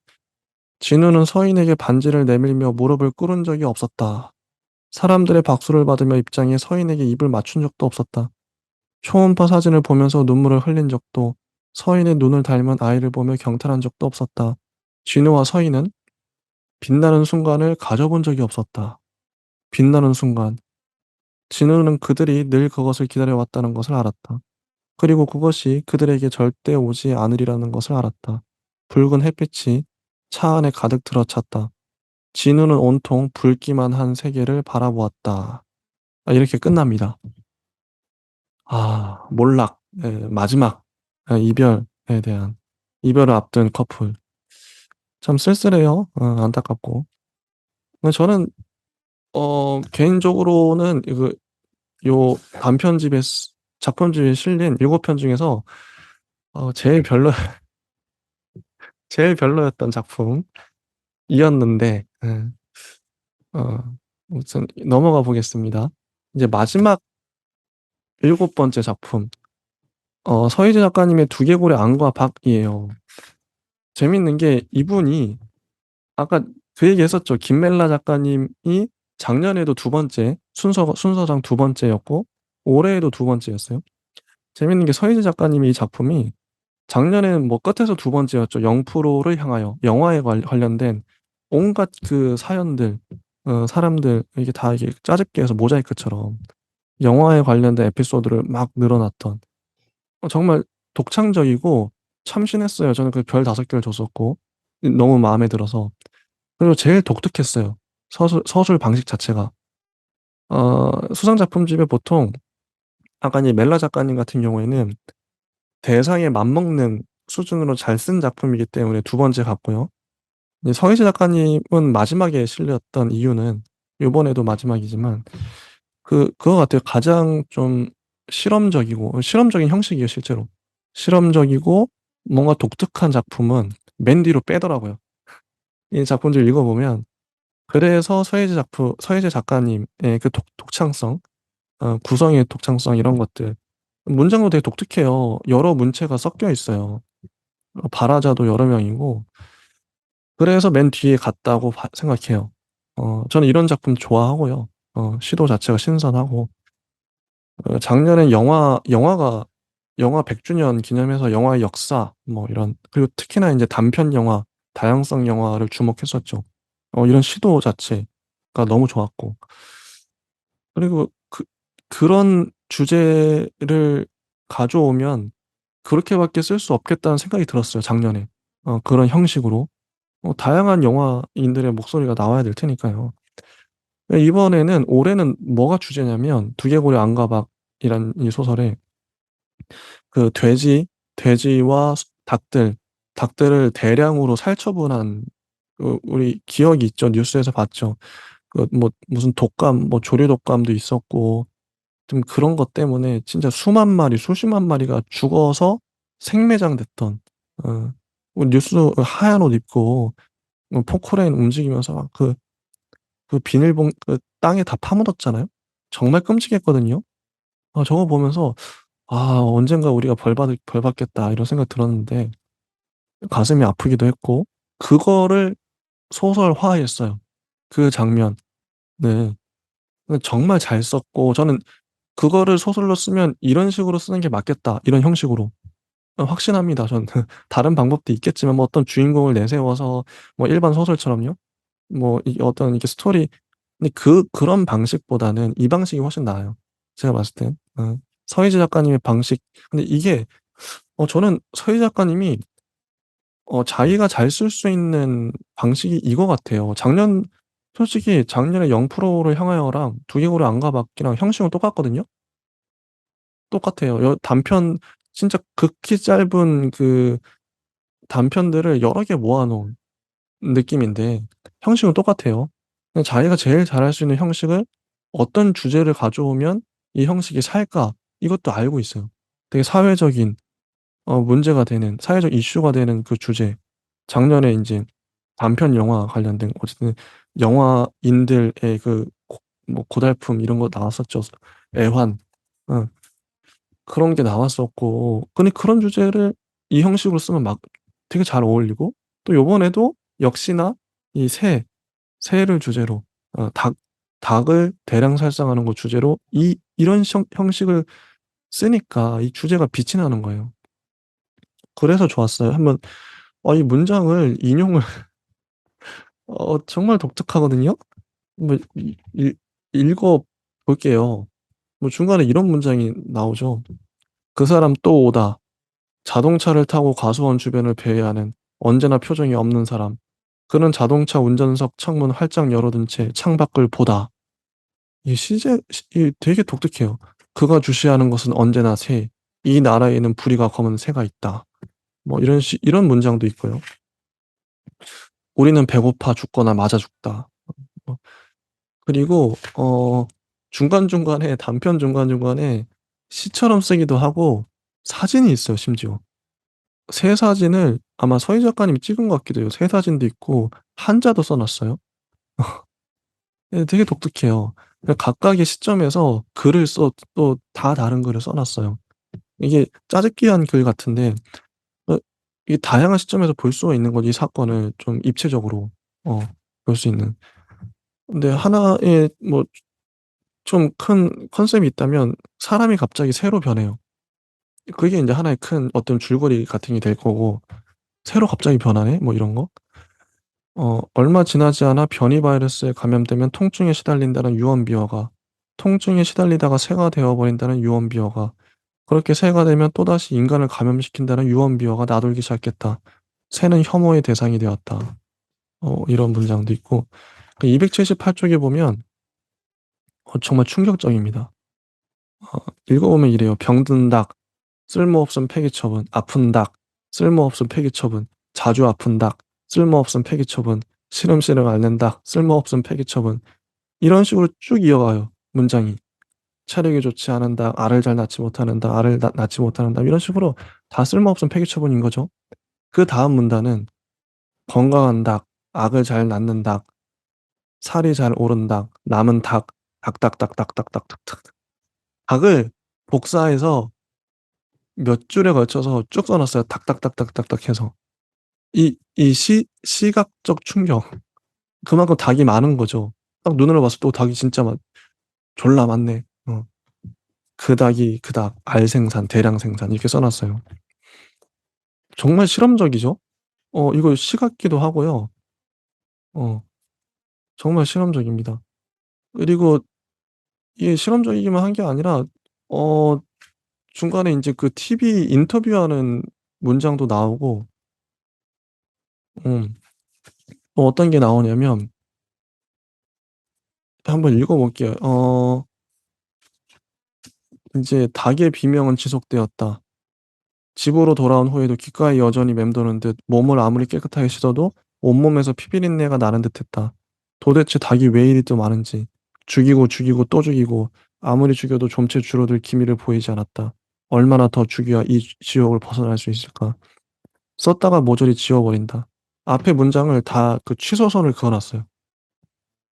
진우는 서인에게 반지를 내밀며 무릎을 꿇은 적이 없었다. 사람들의 박수를 받으며 입장해 서인에게 입을 맞춘 적도 없었다. 초음파 사진을 보면서 눈물을 흘린 적도, 서인의 눈을 닮은 아이를 보며 경탄한 적도 없었다. 진우와 서인은 빛나는 순간을 가져본 적이 없었다. 빛나는 순간. 진우는 그들이 늘 그것을 기다려왔다는 것을 알았다. 그리고 그것이 그들에게 절대 오지 않으리라는 것을 알았다. 붉은 햇빛이 차 안에 가득 들어찼다. 진우는 온통 붉기만 한 세계를 바라보았다. 이렇게 끝납니다. 몰락. 예, 마지막. 이별에 대한. 이별을 앞둔 커플. 참 쓸쓸해요. 안타깝고. 근데 저는 개인적으로는 요 단편집에 작품집에 실린 7편 중에서 제일 제일 별로였던 작품이었는데 어 우선 넘어가 보겠습니다. 이제 마지막 7번째 작품 서희재 작가님의 두개골의 안과 박이에요. 재밌는 게 이분이 아까 그 얘기했었죠. 김멜라 작가님이 작년에도 두 번째 순서상 두 번째였고 올해에도 두 번째였어요. 재밌는 게 서희재 작가님이 이 작품이 작년에는 뭐 끝에서 두 번째였죠. 0%를 향하여 영화에 관련된 온갖 그 사연들, 사람들 이게 다 이게 짜집게 해서 모자이크처럼 영화에 관련된 에피소드를 막 늘어놨던 정말 독창적이고 참신했어요. 저는 그 별 5개를 줬었고 너무 마음에 들어서. 그리고 제일 독특했어요. 서술 방식 자체가. 수상 작품집에 보통 아까 이 멜라 작가님 같은 경우에는 대상에 맞먹는 수준으로 잘 쓴 작품이기 때문에 두 번째 갔고요. 이제 서희재 작가님은 마지막에 실렸던 이유는 요번에도 마지막이지만 그거 같아요. 가장 좀 실험적인 형식이에요 실제로. 실험적이고 뭔가 독특한 작품은 맨 뒤로 빼더라고요. 이 작품들 읽어 보면 그래서 서예재 작가님의 그 독창성, 구성의 독창성 이런 것들 문장도 되게 독특해요. 여러 문체가 섞여 있어요. 발화자도 여러 명이고 그래서 맨 뒤에 갔다고 생각해요. 저는 이런 작품 좋아하고요. 시도 자체가 신선하고 작년엔 영화 100 주년 기념해서 영화의 역사 뭐 이런 그리고 특히나 인제 단편 영화, 다양성 영화를 주목했었죠. 이런 시도 자체가 너무 좋았고 그리고 그런 주제를 가져오면 '그렇게밖에 쓸 수 없겠다.'는 생각이 들었어요 작년에. 그런 형식으로. 다양한 영화인들의 목소리가 나와야 될 테니까요. 이번에는 올해는 뭐가 주제냐면 두개골의 안과박이란 이 소설에 그 돼지와 닭들을 대량으로 살처분한 우리 기억이 있죠. 뉴스에서 봤죠. 뭐 무슨 독감 뭐 조류 독감도 있었고 좀 그런 것 때문에 진짜 수만 마리, 수십만 마리가 죽어서 생매장됐던 뉴스 하얀 옷 입고 포크레인 움직이면서 막 비닐봉 땅에 다 파묻었잖아요. 정말 끔찍했거든요. 저거 보면서 '언젠가 우리가 벌 받겠다.' 이런 생각이 들었는데 가슴이 아프기도 했고 그거를 소설화했어요, 그 장면. 네. 정말 잘 썼고 저는 '그거를 소설로 쓰면 이런 식으로 쓰는 게 맞겠다.' 이런 형식으로. 확신합니다 저는. 다른 방법도 있겠지만 뭐 어떤 주인공을 내세워서 뭐 일반 소설처럼요. 뭐 이 어떤 이렇게 스토리 근데 그런 방식보다는 이 방식이 훨씬 나아요, 제가 봤을 땐. 서희재 작가님의 방식 근데 이게 저는 서희재 작가님이 자기가 잘 쓸 수 있는 방식이 이거 같아요. 솔직히 작년에 0%를 향하여랑 두개골을 안 가봤기랑 형식은 똑같거든요. 똑같아요. 단편 진짜 극히 짧은 그 단편들을 여러 개 모아 놓은 느낌인데 형식은 똑같아요. 그냥 자기가 제일 잘할 수 있는 형식을 어떤 주제를 가져오면 이 형식이 살까 이것도 알고 있어요. 되게 사회적인 문제가 되는 사회적 이슈가 되는 그 주제. 작년에 인제 단편 영화 관련된 어쨌든 영화인들의 그 뭐 고달픔 이런 거 나왔었죠. 애환. 어. 그런 게 나왔었고 근데 그런 주제를 이 형식으로 쓰면 막 되게 잘 어울리고 또 요번에도 역시나 이 새를 주제로 닭을 대량 살상하는 거 주제로 이런 형식을 쓰니까 이 주제가 빛이 나는 거예요. 그래서 좋았어요. 한번 이 문장을 인용을 정말 독특하거든요. 한번 읽어 볼게요. 뭐 중간에 이런 문장이 나오죠. "그 사람 또 오다. 자동차를 타고 과수원 주변을 배회하는 언제나 표정이 없는 사람. 그는 자동차 운전석 창문 활짝 열어둔 채 창밖을 보다." 이 되게 독특해요. "그가 주시하는 것은 언제나 새. 이 나라에는 부리가 검은 새가 있다." 뭐 이런 문장도 있고요. "우리는 배고파 죽거나 맞아 죽다." 어 그리고 중간중간에 단편 중간중간에 시처럼 쓰기도 하고 사진이 있어요 심지어. 새 사진을 아마 서희 작가님이 찍은 것 같기도 해요. 새 사진도 있고 한자도 써 놨어요. 예 되게 독특해요. 각각의 시점에서 글을 또 다 다른 글을 써 놨어요. 이게 짜집기한 글 같은데 어 이게 다양한 시점에서 볼 수가 있는 거지 이 사건을 좀 입체적으로 어 볼 수 있는. 근데 하나의 뭐 좀 큰 컨셉이 있다면 사람이 갑자기 새로 변해요. 그게 인제 하나의 큰 어떤 줄거리 같은 게 될 거고 '새로 갑자기 변하네?' 뭐 이런 거. 얼마 지나지 않아 변이 바이러스에 감염되면 통증에 시달린다는 유언비어가, 통증에 시달리다가 새가 되어 버린다는 유언비어가, 그렇게 새가 되면 또다시 인간을 감염시킨다는 유언비어가 나돌기 시작했다. 새는 혐오의 대상이 되었다. 이런 문장도 있고 278 쪽에 보면 정말 충격적입니다. 읽어 보면 이래요. "병든 닭, 쓸모없음 폐기 처분. 아픈 닭, 쓸모없음 폐기 처분. 자주 아픈 닭, 쓸모없음 폐기 처분. 시름시름 앓는 닭, 쓸모없음 폐기 처분." 이런 식으로 쭉 이어가요, 문장이. "체력이 좋지 않은 닭, 알을 잘 낳지 못하는 닭, 알을 낳지 못하는 닭." 이런 식으로 다 쓸모없음 폐기 처분인 거죠. 그다음 문단은 "건강한 닭, 악을 잘 낳는 닭, 살이 잘 오른 닭, 남은 닭, 닭." 닭을 복사해서 몇 줄에 걸쳐서 쭉 써 놨어요. 닥닥닥닥닥닥 해서. 이 시각적 충격. 그만큼 닭이 많은 거죠. 딱 눈으로 봤을 때 닭이 진짜 졸라 많네. 그 닭이 그 닭, 알 생산, 대량 생산 이렇게 써 놨어요. 정말 실험적이죠. 이거 시 같기도 하고요. 어 정말 실험적입니다. 그리고 이게 실험적이기만 한 게 아니라 어 중간에 인제 그 TV 인터뷰하는 문장도 나오고 음 또 어떤 게 나오냐면 한번 읽어 볼게요. 인제 "닭의 비명은 지속되었다. 집으로 돌아온 후에도 귓가에 여전히 맴도는 듯 몸을 아무리 깨끗하게 씻어도 온몸에서 피비린내가 나는 듯했다. 도대체 닭이 왜 이리 또 많은지. 죽이고 죽이고 또 죽이고 아무리 죽여도 좀체 줄어들 기미를 보이지 않았다. 얼마나 더 죽여야 이 지옥을 벗어날 수 있을까." 썼다가 모조리 지워 버린다. 앞에 문장을 다 그 취소선을 그어 놨어요.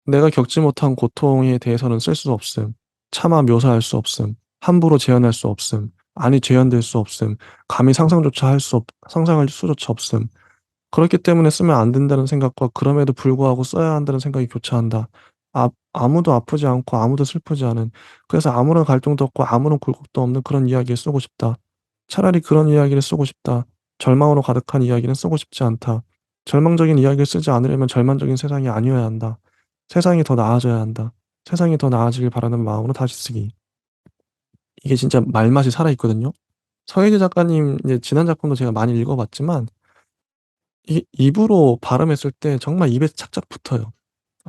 "내가 겪지 못한 고통에 대해서는 쓸 수 없음. 차마 묘사할 수 없음. 함부로 재현할 수 없음. 아니 재현될 수 없음. 감히 상상할 수조차 없음. 그렇기 때문에 쓰면 안 된다는 생각과 그럼에도 불구하고 써야 한다는 생각이 교차한다. 아무도 아프지 않고 아무도 슬프지 않은, 그래서 아무런 갈등도 없고 아무런 굴곡도 없는 그런 이야기를 쓰고 싶다. 차라리 그런 이야기를 쓰고 싶다. 절망으로 가득한 이야기는 쓰고 싶지 않다. 절망적인 이야기를 쓰지 않으려면 절망적인 세상이 아니어야 한다. 세상이 더 나아져야 한다. 세상이 더 나아지길 바라는 마음으로 다시 쓰기." 이게 진짜 말맛이 살아있거든요. 서예지 작가님 이제 지난 작품도 제가 많이 읽어 봤지만 이게 입으로 발음했을 때 정말 입에 착착 붙어요.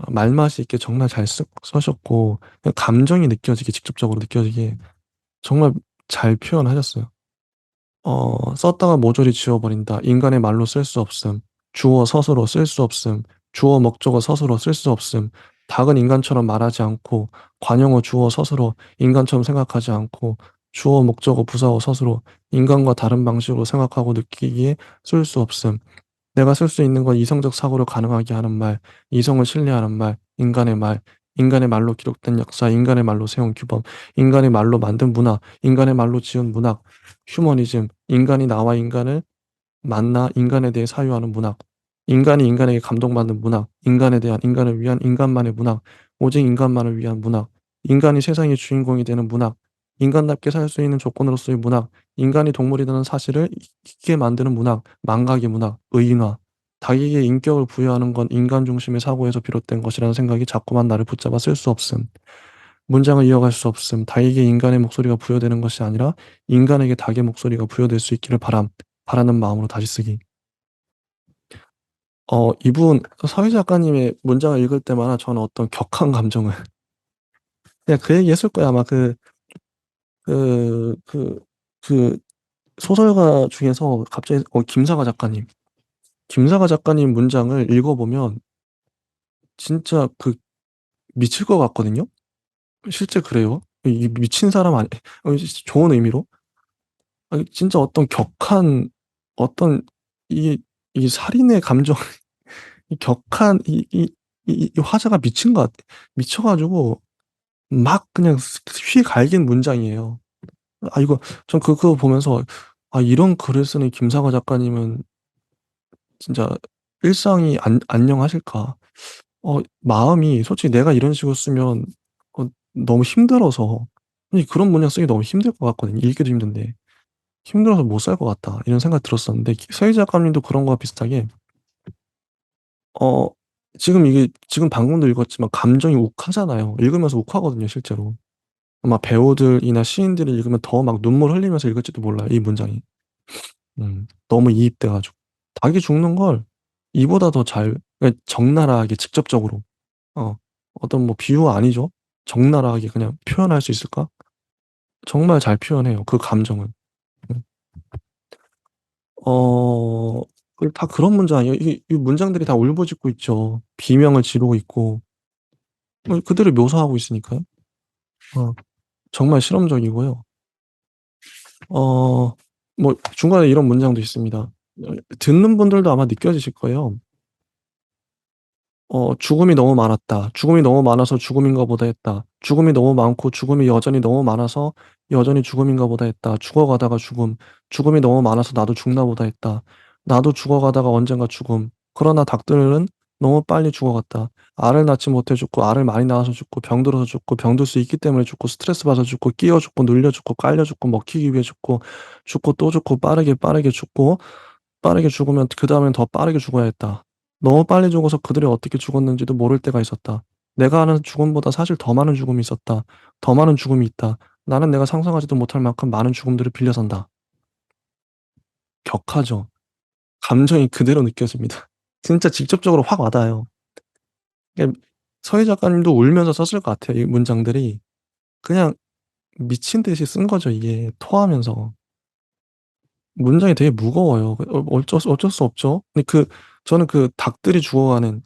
말맛이 있게 정말 잘 써셨고 그냥 감정이 느껴지게 직접적으로 느껴지게 정말 잘 표현하셨어요. "썼다가 모조리 지워버린다. 인간의 말로 쓸 수 없음. 주어 서술어 쓸 수 없음. 주어 목적어 서술어 쓸 수 없음. 닭은 인간처럼 말하지 않고 관용어 주어 서술어 인간처럼 생각하지 않고 주어 목적어 부사어 서술어 인간과 다른 방식으로 생각하고 느끼기에 쓸 수 없음. 내가 쓸 수 있는 건 이성적 사고를 가능하게 하는 말, 이성을 신뢰하는 말, 인간의 말, 인간의 말로 기록된 역사, 인간의 말로 세운 규범, 인간의 말로 만든 문화, 인간의 말로 지은 문학, 휴머니즘, 인간이 나와 인간을 만나 인간에 대해 사유하는 문학, 인간이 인간에게 감동받는 문학, 인간에 대한 인간을 위한 인간만의 문학, 오직 인간만을 위한 문학, 인간이 세상의 주인공이 되는 문학, 인간답게 살 수 있는 조건으로서의 문학, 인간이 동물이라는 사실을 잊게 만드는 문학, 망각의 문학, 의인화. 자기에게 인격을 부여하는 건 인간 중심의 사고에서 비롯된 것이라는 생각이 자꾸만 나를 붙잡아 쓸 수 없음. 문장을 이어갈 수 없음. 닭에게 인간의 목소리가 부여되는 것이 아니라 인간에게 닭의 목소리가 부여될 수 있기를 바라는 마음으로 다시 쓰기. 이분 서희 작가님의 문장을 읽을 때마다 저는 어떤 격한 감정을 그냥 그 얘기했을 거예요. 아마 그 그 그 소설가 중에서 갑자기 김사가 작가님 문장을 읽어 보면 진짜 미칠 것 같거든요. 실제 그래요. 이 미친 사람 아니 좋은 의미로. 아니 진짜 어떤 격한 어떤 이 살인의 감정 이 격한 이 화자가 미친 것 같아. 미쳐 가지고 막 그냥 휘갈긴 문장이에요. 이거 전 그거 보면서 '이런 글을 쓰는 김사과 작가님은 진짜 일상이 안녕하실까?' 마음이 솔직히 내가 이런 식으로 쓰면 너무 힘들어서 아니 그런 문장 쓰기 너무 힘들 것 같거든요. 읽기도 힘든데. '힘들어서 못 살 것 같다.' 이런 생각이 들었었는데 서희 작가님도 그런 거와 비슷하게 어 지금 방금도 읽었지만 감정이 욱하잖아요. 읽으면서 욱하거든요 실제로. 아마 배우들이나 시인들이 읽으면 더 막 눈물 흘리면서 읽을지도 몰라요 이 문장이. 너무 이입돼 가지고. 닭이 죽는 걸 이보다 더 잘 적나라하게 직접적으로 어 어떤 뭐 비유 아니죠. 적나라하게 그냥 표현할 수 있을까? 정말 잘 표현해요 그 감정을. 음. 어 다 그런 문장이에요. 이 문장들이 다 울부짖고 있죠. 비명을 지르고 있고 그대로 묘사하고 있으니까요. 어 정말 실험적이고요. 어 뭐 중간에 이런 문장도 있습니다. 듣는 분들도 아마 느껴지실 거예요. "죽음이 너무 많았다. 죽음이 너무 많아서 죽음인가 보다 했다. 죽음이 너무 많고 죽음이 여전히 너무 많아서 여전히 죽음인가 보다 했다. 죽어가다가 죽음. 죽음이 너무 많아서 나도 죽나 보다 했다. 나도 죽어가다가 언젠가 죽음. 그러나 닭들은 너무 빨리 죽어갔다. 알을 낳지 못해 죽고 알을 많이 낳아서 죽고 병들어서 죽고 병들 수 있기 때문에 죽고 스트레스 받아서 죽고 끼어 죽고 눌려 죽고 깔려 죽고 먹히기 위해 죽고 죽고 또 죽고 빠르게 죽고 빠르게 죽으면 그다음엔 더 빠르게 죽어야 했다. 너무 빨리 죽어서 그들이 어떻게 죽었는지도 모를 때가 있었다. 내가 아는 죽음보다 사실 더 많은 죽음이 있었다. 더 많은 죽음이 있다. 나는 내가 상상하지도 못할 만큼 많은 죽음들을 빌려 산다. 격하죠. 감정이 그대로 느껴집니다. 진짜 직접적으로 확 와닿아요. 이게 서희 작가님도 울면서 썼을 것 같아요, 이 문장들이. 그냥 미친 듯이 쓴 거죠, 이게 토하면서. 문장이 되게 무거워요. 어쩔 수 없죠. 근데 저는 닭들이 죽어가는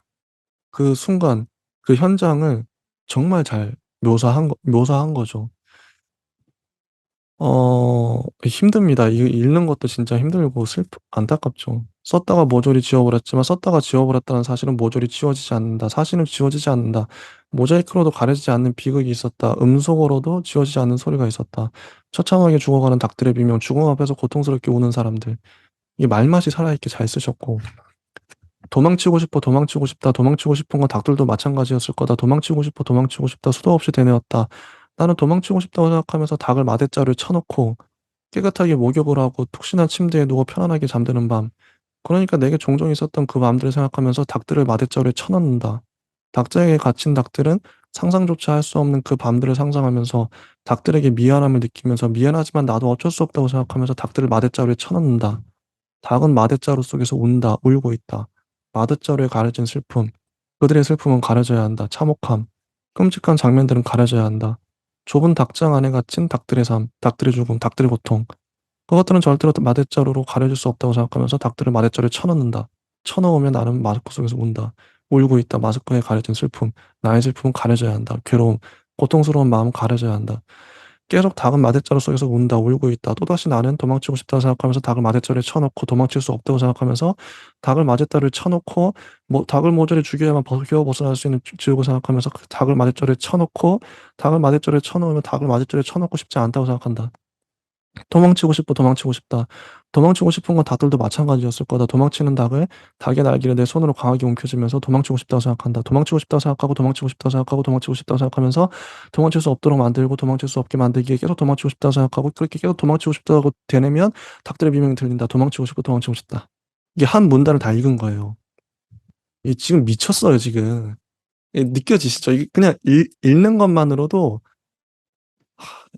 그 순간 그 현장을 정말 잘 묘사한 거죠. 힘듭니다. 이 읽는 것도 진짜 힘들고 안타깝죠. 썼다가 모조리 지워버렸지만 썼다가 지워버렸다는 사실은 모조리 지워지지 않는다. 사실은 지워지지 않는다. 모자이크로도 가려지지 않는 비극이 있었다. 음속어로도 지워지지 않는 소리가 있었다. 처참하게 죽어가는 닭들의 비명, 죽음 앞에서 고통스럽게 우는 사람들. 이 말맛이 살아있게 잘 쓰셨고 도망치고 싶어 도망치고 싶다. 도망치고 싶은 건 닭들도 마찬가지였을 거다. 도망치고 싶어 도망치고 싶다. 수도 없이 되뇌었다. 나는 도망치고 싶다고 생각하면서 닭을 마대자루에 쳐 놓고 깨끗하게 목욕을 하고 푹신한 침대에 누워 편안하게 잠드는 밤. 그러니까 내게 종종 있었던 그 밤들을 생각하면서 닭들을 마대자루에 쳐 넣는다. 닭장에 갇힌 닭들은 상상조차 할 수 없는 그 밤들을 상상하면서 닭들에게 미안함을 느끼면서 미안하지만 나도 어쩔 수 없다고 생각하면서 닭들을 마대자루에 쳐 넣는다. 닭은 마대자루 속에서 운다, 울고 있다. 마대자루에 가려진 슬픔. 그들의 슬픔은 가려져야 한다. 참혹함. 끔찍한 장면들은 가려져야 한다. 좁은 닭장 안에 갇힌 닭들의 삶, 닭들의 죽음, 닭들의 고통. 그것들은 절대로 마대자루로 가려질 수 없다고 생각하면서 닭들을 마대자루에 쳐넣는다. 쳐넣으면 나는 마스크 속에서 운다. 울고 있다. 마스크에 가려진 슬픔. 나의 슬픔은 가려져야 한다. 괴로움, 고통스러운 마음은 가려져야 한다. 계속 닭은 마대자루 속에서 운다, 울고 있다. 또다시 나는 도망치고 싶다고 생각하면서 닭을 마대자루에 쳐넣고 도망칠 수 없다고 생각하면서 닭을 마대자루에 쳐넣고 닭을 모조리 죽여야만 벗어날 수 있는 지옥을 생각하면서 그 닭을 마대자루에 쳐넣고 닭을 마대자루에 쳐넣으면 닭을 마대자루에 쳐넣고 싶지 않다고 생각한다. 도망치고 싶어, 도망치고 싶다. 도망치고 싶은 건 닭들도 마찬가지였을 거다. 도망치는 닭의 날개를 내 손으로 강하게 움켜쥐면서 도망치고 싶다고 생각한다. 도망치고 싶다고 생각하고 도망치고 싶다고 생각하고 도망치고 싶다고 생각하면서 도망칠 수 없도록 만들고 도망칠 수 없게 만들기 위해 계속 도망치고 싶다고 생각하고 그렇게 계속 도망치고 싶다고 되뇌면 닭들의 비명이 들린다. 도망치고 싶고 도망치고 싶다. 이게 한 문단을 다 읽은 거예요. 이게 지금 미쳤어요, 지금. 이게 느껴지시죠? 이게 그냥 읽는 것만으로도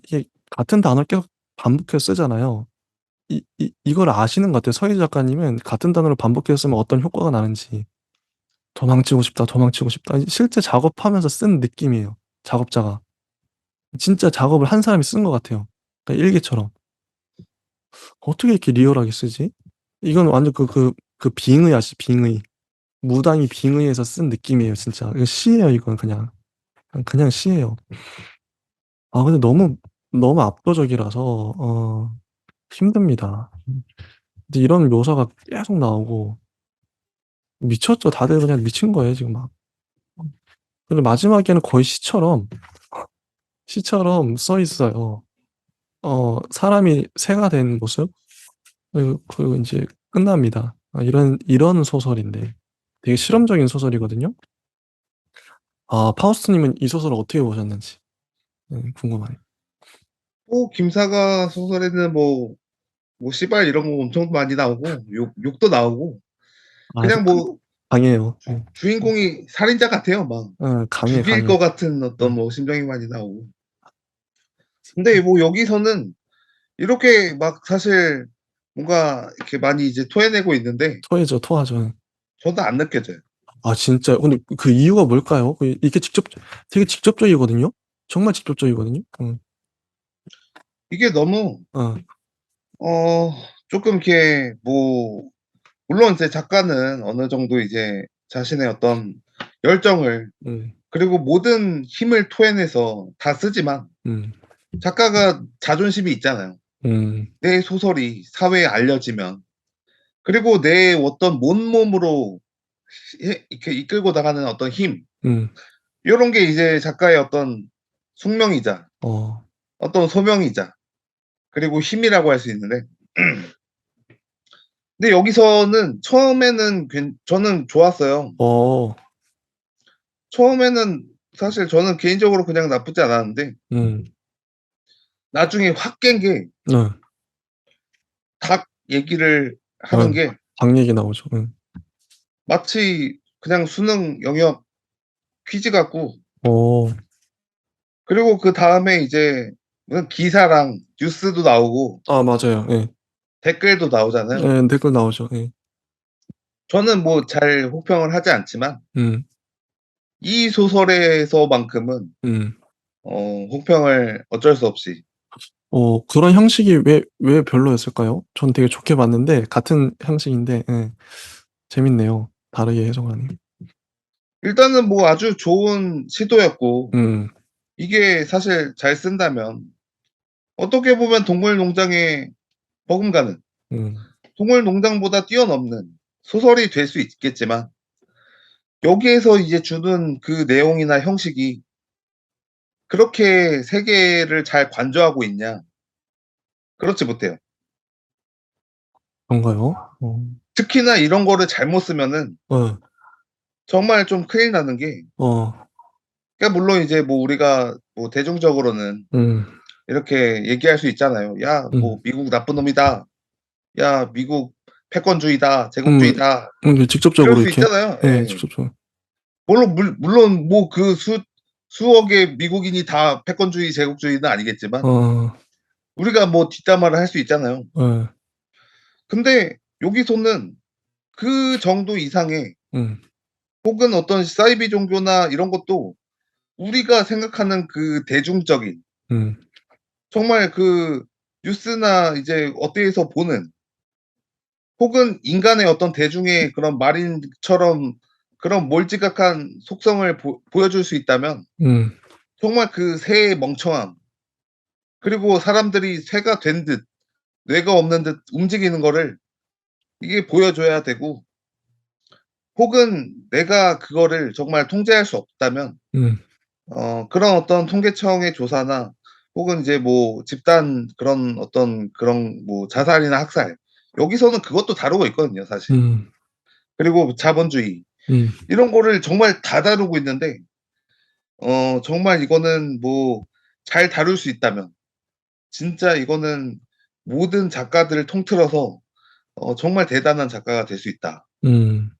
이게 같은 단어를 계속 반복해서 쓰잖아요. 이걸 아시는 것 같아요. 서희 작가님은 같은 단어를 반복해서 쓰면 어떤 효과가 나는지. 도망치고 싶다, 도망치고 싶다. 실제 작업하면서 쓴 느낌이에요. 작업자가. 진짜 작업을 한 사람이 쓴 것 같아요. 그러니까 일기처럼. 어떻게 이렇게 리얼하게 쓰지? 이건 완전 빙의 아시, 빙의. 무당이 빙의해서 쓴 느낌이에요, 진짜. 이거 시예요, 이건 그냥. 그냥 시예요. 아, 근데 너무 압도적이라서, 힘듭니다. 근데 이런 묘사가 계속 나오고, 미쳤죠. 다들 그냥 미친 거예요, 지금 막. 근데 마지막에는 거의 시처럼 써 있어요. 사람이 새가 된 모습? 그리고 이제 끝납니다. 이런 소설인데. 되게 실험적인 소설이거든요. 아, 파우스트님은 이 소설을 어떻게 보셨는지 궁금하네요. 뭐 김사가 소설에는 뭐 씨발 이런 거 엄청 많이 나오고 욕도 나오고 아주 그냥 뭐 강해요. 주인공이 살인자 같아요. 막 죽일 강해. 것 같은 어떤 뭐 심정이 많이 나오고. 근데 뭐 여기서는 이렇게 막 사실 뭔가 이렇게 많이 이제 토해내고 있는데 토하죠. 저도 안 느껴져요. 아, 진짜. 근데 그 이유가 뭘까요? 이게 되게 직접적이거든요. 정말 직접적이거든요. 이게 너무 어, 어 조금 이렇게 뭐 물론 이제 작가는 어느 정도 이제 자신의 어떤 열정을 음, 그리고 모든 힘을 토해내서 다 쓰지만 음, 작가가 자존심이 있잖아요. 음, 내 소설이 사회에 알려지면 그리고 내 어떤 온몸으로 이렇게 이끌고 나가는 어떤 힘 음, 요런 게 이제 작가의 어떤 숙명이자 어, 어떤 소명이자 그리고 힘이라고 할 수 있는데 근데 여기서는 처음에는 저는 좋았어요. 어, 처음에는 사실 저는 개인적으로 그냥 나쁘지 않았는데 음, 나중에 확 깬 게 네, 닭 얘기를 어, 하는 게 방 얘기 나오죠. 마치 그냥 수능 영역 퀴즈 같고 어, 그리고 그다음에 이제 무슨 기사랑 뉴스도 나오고 아, 맞아요. 예. 댓글도 나오잖아요. 예, 댓글 나오죠. 예. 저는 뭐 잘 혹평을 하지 않지만 음, 이 소설에서만큼은 음. 혹평을 어쩔 수 없이 그런 형식이 왜 별로였을까요? 전 되게 좋게 봤는데, 같은 형식인데, 예. 재밌네요. 다르게 해석하니. 일단은 뭐 아주 좋은 시도였고 음, 이게 사실 잘 쓴다면 어떻게 보면 동물농장에 버금가는 음, 동물농장보다 뛰어넘는 소설이 될 수 있겠지만 여기에서 이제 주는 그 내용이나 형식이 그렇게 세계를 잘 관조하고 있냐? 그렇지 못해요. 그런가요? 특히나 이런 거를 잘못 쓰면은 어, 정말 좀 큰일 나는 게 어, 그러니까 물론 이제 뭐 우리가 뭐 대중적으로는 음, 이렇게 얘기할 수 있잖아요. "야 뭐 음, 미국 나쁜 놈이다. 야 미국 패권주의다. 음, 제국주의다." 이럴 직접적으로 수 이렇게, 있잖아요. 예, 예. 직접적으로. 물론 뭐 그 수억의 미국인이 다 패권주의, 제국주의는 아니겠지만 어, 우리가 뭐 뒷담화를 할 수 있잖아요. 예, 근데 여기서는 그 정도 이상의 음. 혹은 어떤 사이비 종교나 이런 것도 우리가 생각하는 그 대중적인 음. 정말 그 뉴스나 이제 어디에서 보는 혹은 인간의 어떤 대중의 그런 마린처럼 그런 몰지각한 속성을 보여줄 수 있다면 음. 정말 그 새의 멍청함 그리고 사람들이 새가 된 듯 뇌가 없는 듯 움직이는 거를 이게 보여줘야 되고 혹은 내가 그거를 정말 통제할 수 없다면 음. 그런 어떤 통계청의 조사나 혹은 이제 뭐 집단 그런 어떤 그런 뭐 자살이나 학살 여기서는 그것도 다루고 있거든요, 사실. 음. 그리고 자본주의 음. 이런 거를 정말 다 다루고 있는데 정말 이거는 뭐 잘 다룰 수 있다면 진짜 이거는 모든 작가들을 통틀어서 정말 대단한 작가가 될 수 있다. 음.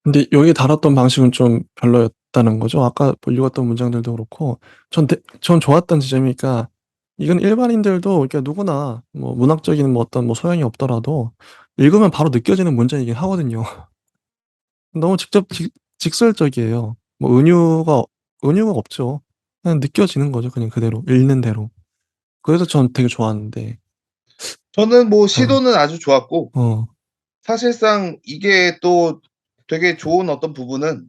근데 여기 다뤘던 방식은 좀 별로였다는 거죠? 아까 뭐 읽었던 문장들도 그렇고 전 좋았던 지점이 그러니까 이건 일반인들도 그러니까 누구나 뭐 문학적인 뭐 어떤 뭐 소양이 없더라도 읽으면 바로 느껴지는 문장이긴 하거든요. 너무 직설적이에요. 뭐 은유가 없죠. 그냥 느껴지는 거죠, 그냥 그대로 읽는 대로. 그래서 전 되게 좋았는데. 저는 뭐 어. 시도는 아주 좋았고 어. 사실상 이게 또 되게 좋은 어떤 부분은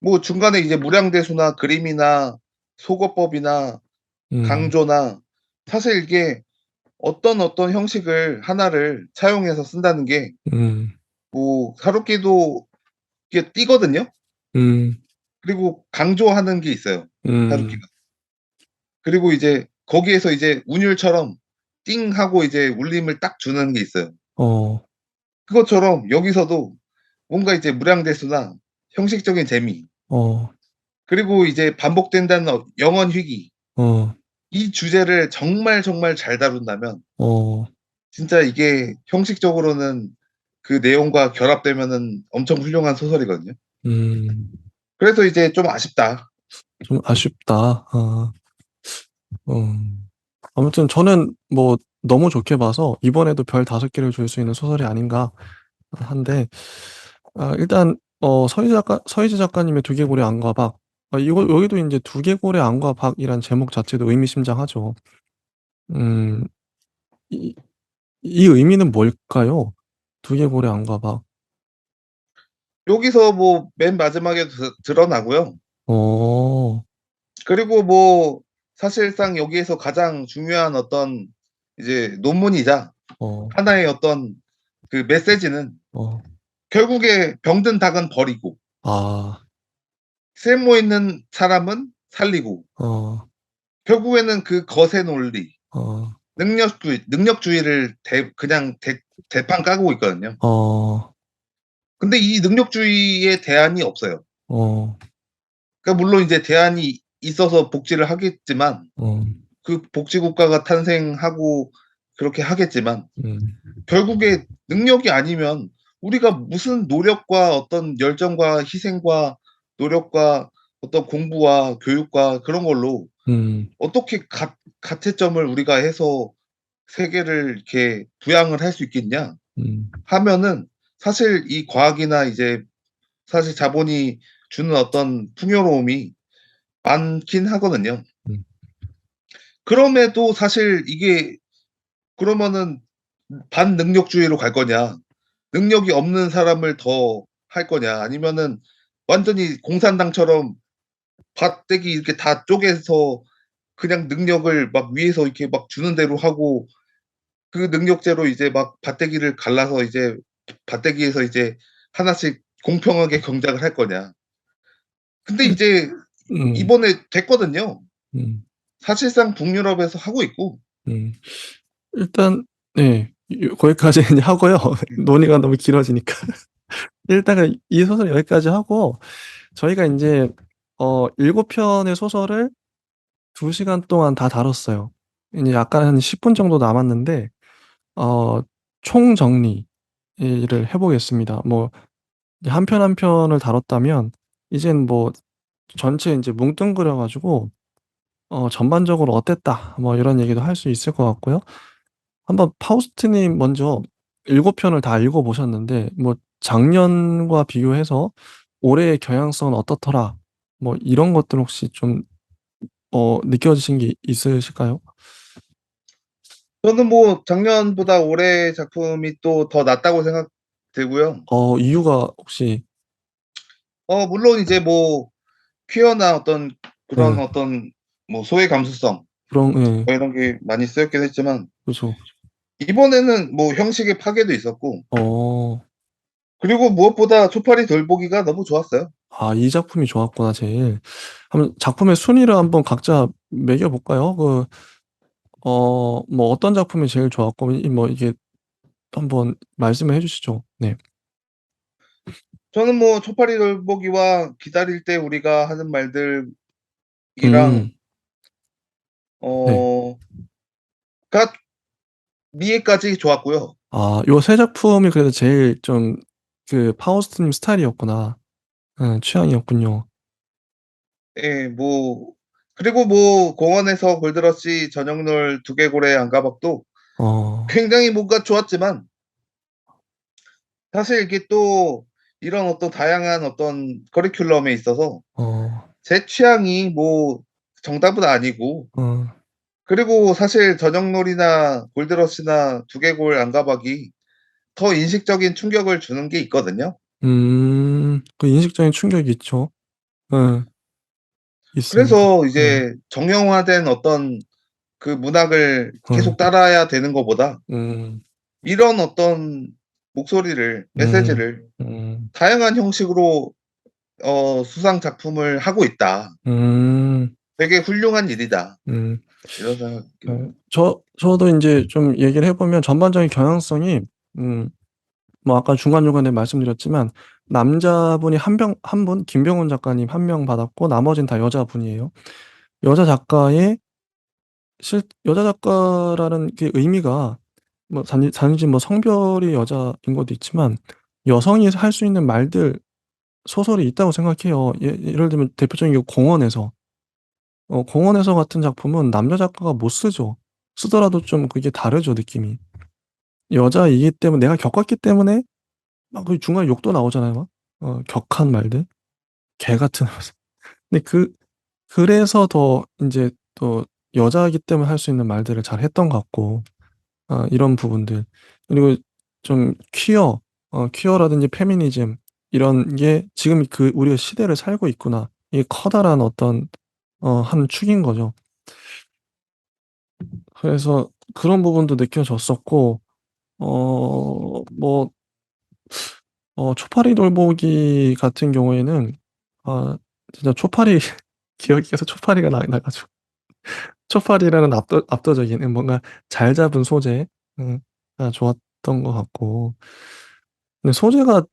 뭐 중간에 이제 물량대수나 그림이나 속어법이나 음. 강조나 사실 이게 어떤 형식을 하나를 차용해서 쓴다는 게 음. 뭐 다루기도 이게 띄거든요. 음. 그리고 강조하는 게 있어요, 음. 다루기가. 그리고 이제 거기에서 이제 운율처럼 띵 하고 이제 울림을 딱 주는 게 있어요. 어. 그것처럼 여기서도 뭔가 이제 물량대수나 형식적인 재미 어. 그리고 이제 반복된다는 영원 희귀 어. 이 주제를 정말, 정말 잘 다룬다면 어. 진짜 이게 형식적으로는 그 내용과 결합되면은 엄청 훌륭한 소설이거든요. 음. 그래서 이제 좀 아쉽다. 좀 아쉽다. 아. 음. 아무튼 저는 뭐 너무 좋게 봐서 이번에도 별 5개를 줄 수 있는 소설이 아닌가 한데 일단 서희지 작가님의 두개골의 안과 박 이거 여기도 인제 두개골의 안과 박이란 제목 자체도 의미심장하죠. 음. 이 이 의미는 뭘까요? 두개골의 안과 박. 여기서 뭐 맨 마지막에 드러나고요. 어. 그리고 뭐 사실상 여기에서 가장 중요한 어떤 이제 논문이자 어. 하나의 어떤 그 메시지는 어. 결국에 병든 닭은 버리고 아. 쓸모 있는 사람은 살리고 어. 결국에는 그 거세 논리, 어. 능력주의를 그냥 대판 까고 있거든요. 어. 근데 이 능력주의에 대안이 없어요. 어. 그러니까 물론 이제 대안이 있어서 복지를 하겠지만 어. 그 복지 국가가 탄생하고 그렇게 하겠지만 음. 결국에 능력이 아니면 우리가 무슨 노력과 어떤 열정과 희생과 노력과 어떤 공부와 교육과 그런 걸로 음. 어떻게 가채점을 우리가 해서 세계를 이렇게 부양을 할 수 있겠냐 음. 하면은 사실 이 과학이나 이제 사실 자본이 주는 어떤 풍요로움이 많긴 하거든요. 음. 그럼에도 사실 이게 그러면은 반능력주의로 갈 거냐, 능력이 없는 사람을 더 할 거냐, 아니면은 완전히 공산당처럼 밭대기 이렇게 다 쪼개서 그냥 능력을 막 위에서 이렇게 막 주는 대로 하고 그 능력제로 이제 막 밭대기를 갈라서 이제 밭대기에서 이제 하나씩 공평하게 경작을 할 거냐. 근데 일 이제 음. 이번에 됐거든요. 음. 사실상 북유럽에서 하고 있고. 음. 일단 네. 거기까지는 하고요. 음. 논의가 너무 길어지니까. 일단은 이 소설 여기까지 하고 저희가 인제 7 편의 소설을 2 시간 동안 다 다뤘어요. 이제 약간 한 10분 정도 남았는데 어 총정리를 해 보겠습니다. 뭐 한 편 한 편을 다뤘다면 이젠 뭐 전체 인제 뭉뚱그려 가지고 "전반적으로 어땠다." 뭐 이런 얘기도 할 수 있을 것 같고요. 한번 파우스트 님 먼저 7 편을 다 읽어 보셨는데 뭐 작년과 비교해서 올해의 경향성은 어떻더라. 뭐 이런 것들 혹시 좀 느껴지신 게 있으실까요? 저는 뭐 작년보다 올해 작품이 또 더 낫다고 생각되고요. 이유가 혹시 물론 이제 뭐 퀴어나 어떤 그런 네. 어떤 뭐 소외 감수성 그런 예. 뭐 이런 게 많이 쓰였긴 했지만 그죠. 이번에는 뭐 형식의 파괴도 있었고 어. 그리고 무엇보다 초파리 돌보기가 너무 좋았어요. 이 작품이 좋았구나 제일. 한번 작품의 순위를 한번 각자 매겨 볼까요? 뭐 어떤 작품이 제일 좋았고 뭐 이게 한번 말씀을 해 주시죠. 네. 저는 뭐 초파리 돌보기와 기다릴 때 우리가 하는 말들이랑 음. 네. 어 가 미에까지 좋았고요. 요 세 작품이 그래도 제일 좀 파우스트 님 스타일이었구나. 취향이었군요. 예 뭐 그리고 뭐 공원에서 골드러시 저녁놀 두개골의 안가박도 어. 굉장히 뭔가 좋았지만 사실 이게 또 이런 어떤 다양한 어떤 커리큘럼에 있어서 어. 제 취향이 뭐 정답은 아니고 어. 그리고 사실 저녁놀이나 골드러시나 두개골 안가박이 더 인식적인 충격을 주는 게 있거든요. 그 인식적인 충격이 있죠. 예. 있습니다. 그래서 예. 이제 정형화된 어떤 그 문학을 예. 계속 따라야 되는 것보다 음. 이런 어떤 목소리를 음. 메시지를 음. 다양한 형식으로 수상 작품을 하고 있다. 음. '되게 훌륭한 일이다.' 음. 이런 생각이 듭니다. 저도 인제 좀 얘기를 해 보면 전반적인 경향성이 음 뭐 아까 중간중간에 말씀드렸지만 남자분이 한 분 김병훈 작가님 1명 받았고 나머지는 다 여자분이에요. 여자 작가의 여자 작가라는 게 의미가 뭐 단지 뭐 성별이 여자인 것도 있지만 여성이 할 수 있는 말들 소설이 있다고 생각해요. 예를 들면 대표적인 게 공원에서. 공원에서 같은 작품은 남자 작가가 못 쓰죠. 쓰더라도 좀 그게 다르죠 느낌이. 여자이기 때문에 내가 겪었기 때문에 막 중간에 욕도 나오잖아요 막. 격한 말들. 개 같은 근데 그래서 더 인제 또 여자이기 때문에 할 수 있는 말들을 잘했던 것 같고 이런 부분들. 그리고 좀 퀴어라든지 페미니즘 이런 게 지금 우리가 시대를 살고 있구나. 이게 커다란 어떤 한 축인 거죠. 그래서 그런 부분도 느껴졌었고 뭐 초파리 돌보기 같은 경우에는 진짜 초파리 기억이 계속 초파리가 나 가지고 초파리라는 압도적인 뭔가 잘 잡은 소재 가 좋았던 것 같고 근데 소재가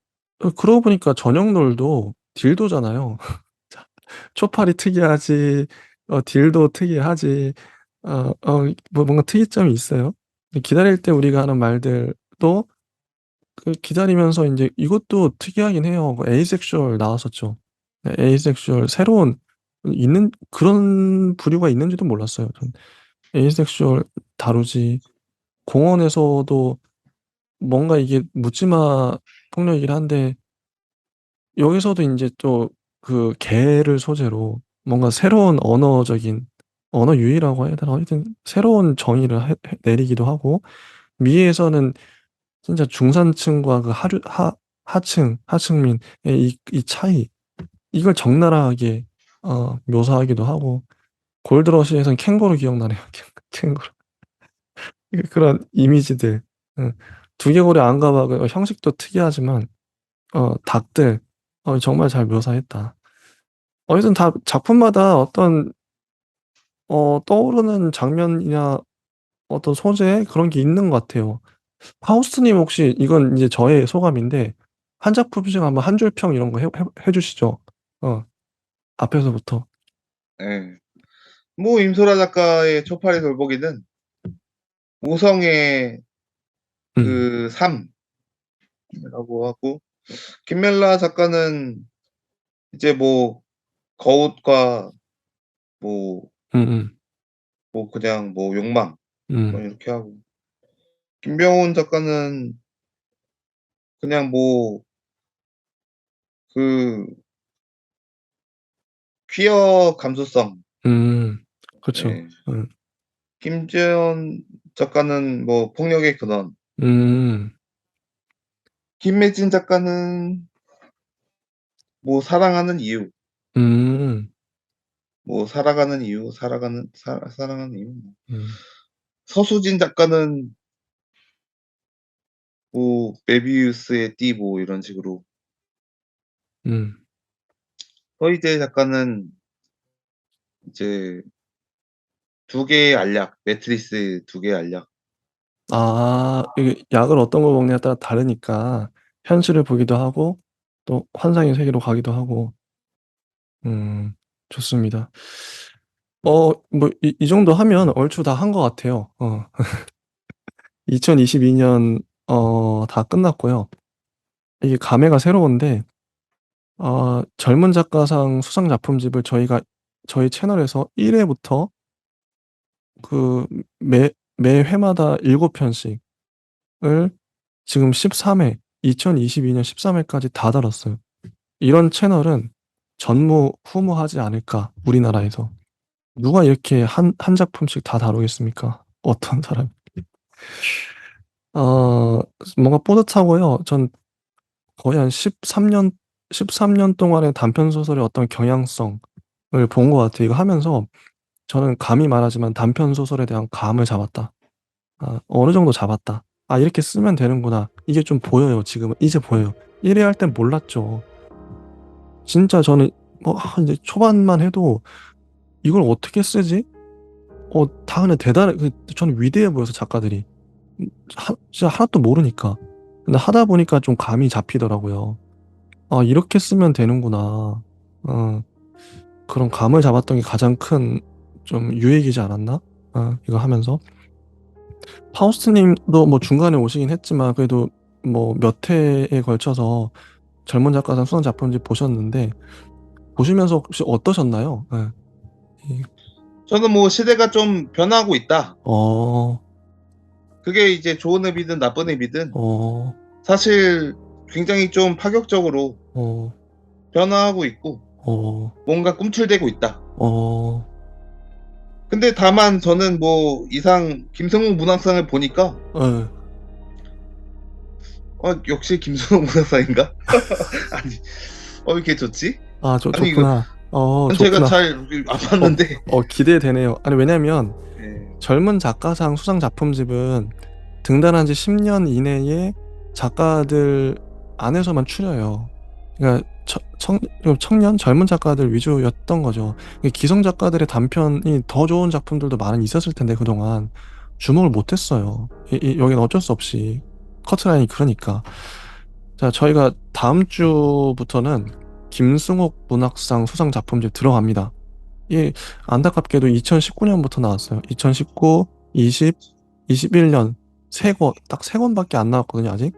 그러고 보니까 저녁놀도 딜도잖아요. 자 초파리 특이하지 딜도 특이하지 뭐 뭔가 특이점이 있어요. 기다릴 때 우리가 하는 말들도 기다리면서 인제 이것도 특이하긴 해요. 에이섹슈얼 나왔었죠. 네 에이섹슈얼 새로운 있는 그런 부류가 있는지도 몰랐어요 전. 에이섹슈얼 다루지 공원에서도 뭔가 이게 묻지마 폭력이긴 한데 여기서도 인제 또 개를 소재로 뭔가 새로운 언어적인 언어 유희라고 해야 되나? 하여튼 새로운 정의를 내리기도 하고 미에서는 진짜 중산층과 하층민의 이 차이 이걸 적나라하게 묘사하기도 하고 골드러시에선 캥거루 기억나네요. 캥거루. 그런 이미지들. 응. 두개골의 안가박은 형식도 특이하지만 닭들 정말 잘 묘사했다. 어쨌든 다 작품마다 어떤 떠오르는 장면이나 어떤 소재 그런 게 있는 것 같아요. 하우스님 혹시 이건 이제 저의 소감인데 한 작품 중 한번 한 줄 평 이런 거 해 주시죠. 어 앞에서부터. 예. 뭐 임소라 작가의 초파리 돌보기는 모성의 음. 그 삶이라고 하고 김멜라 작가는 이제 뭐 거웃과 뭐 음음. 그냥 뭐 욕망 뭐 음. 이렇게 하고 김병훈 작가는 그냥 뭐 그 퀴어 감수성. 그쵸. 예. 음. 김재현 작가는 뭐 폭력의 근원. 음. 김매진 작가는 뭐 사랑하는 이유. 음. 뭐 살아가는 이유, 사랑하는 이유. 뭐. 음. 서수진 작가는 뭐 메비우스의 띠 뭐 이런 식으로. 음. 서희재 작가는 이제 두 개의 알약, 매트리스 두 개의 알약. 아, 이게 약을 어떤 걸 먹냐에 따라 다르니까 현실을 보기도 하고 또 환상의 세계로 가기도 하고. 음. 좋습니다. 뭐 이 정도 하면 얼추 다 한 것 같아요. 2022년 다 끝났고요. 이게 감회가 새로운데 젊은 작가상 수상 작품집을 저희 채널에서 1 회부터 그 매 회마다 7 편씩을 지금 13회, 2022년 13회까지 다 다뤘어요. 이런 채널은 전무후무하지 않을까, 우리나라에서. 누가 이렇게 한 작품씩 다 다루겠습니까? 어떤 사람이. 어 뭔가 뿌듯하고요. 전 거의 한 13년 동안의 단편 소설의 어떤 경향성을 본 것 같아요. 이거 하면서 저는 감히 말하지만 '단편 소설에 대한 감을 잡았다. 어느 정도 잡았다. 아, 이렇게 쓰면 되는구나.' 이게 좀 보여요, 지금은. 이제 보여요. 1회 할 땐 몰랐죠. 진짜 저는 인제 초반만 해도 '이걸 어떻게 쓰지?' 다 근데 저는 위대해 보여서, 작가들이. 진짜 하나도 모르니까. 근데 하다 보니까 좀 감이 잡히더라고요. '아, 이렇게 쓰면 되는구나.' 어 그런 감을 잡았던 게 가장 큰 좀 유익이지 않았나? 이거 하면서. 파우스트 님도 뭐 중간에 오시긴 했지만 그래도 뭐 몇 회에 걸쳐서 젊은 작가상 수상 작품집 보셨는데, 보시면서 혹시 어떠셨나요? 예. 이 저는 뭐 '시대가 좀 변하고 있다.' 어. 그게 이제 좋은 의미든 나쁜 의미든 어. 사실 굉장히 좀 파격적으로 어. 변화하고 있고 어. 뭔가 꿈틀대고 있다. 어. 근데 다만 저는 뭐 이상 김성욱 문학상을 보니까 예. 역시 김성욱 문학상인가? 아니 왜 이렇게 좋지? 아, 아니 이거 좋구나. 제가 좋구나. 잘 안 봤는데 기대되네요. 아니, 왜냐면 예. 젊은 작가상 수상 작품집은 등단한 지 10년 이내에 작가들 안에서만 추려요. 그러니까 청년 젊은 작가들 위주였던 거죠. 기성 작가들의 단편이 더 좋은 작품들도 많이 있었을 텐데 그동안 주목을 못 했어요. 여기는 어쩔 수 없이 커트라인이 그러니까. 자, 저희가 다음 주부터는 김승옥 문학상 수상 작품집 들어갑니다. 이게 안타깝게도 2019년부터 나왔어요. 2019, 20, 21년 세 권, 딱 세 권밖에 안 나왔거든요, 아직.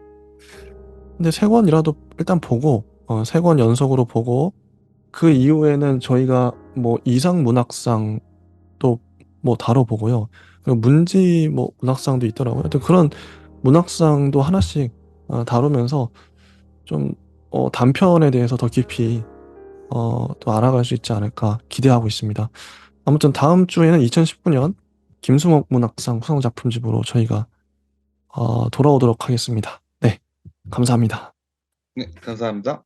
근데 세 권이라도 일단 보고, 세 권 연속으로 보고, 그 이후에는 저희가 뭐 이상 문학상도 뭐 다뤄보고요. 그리고 문지 뭐 문학상도 있더라고요. 하여튼 그런 문학상도 하나씩 다루면서 좀 단편에 대해서 더 깊이 또 알아갈 수 있지 않을까 기대하고 있습니다. 아무튼 다음 주에는 2019년 김수목 문학상 수상 작품집으로 저희가 돌아오도록 하겠습니다. 네, 감사합니다. 네 감사합니다.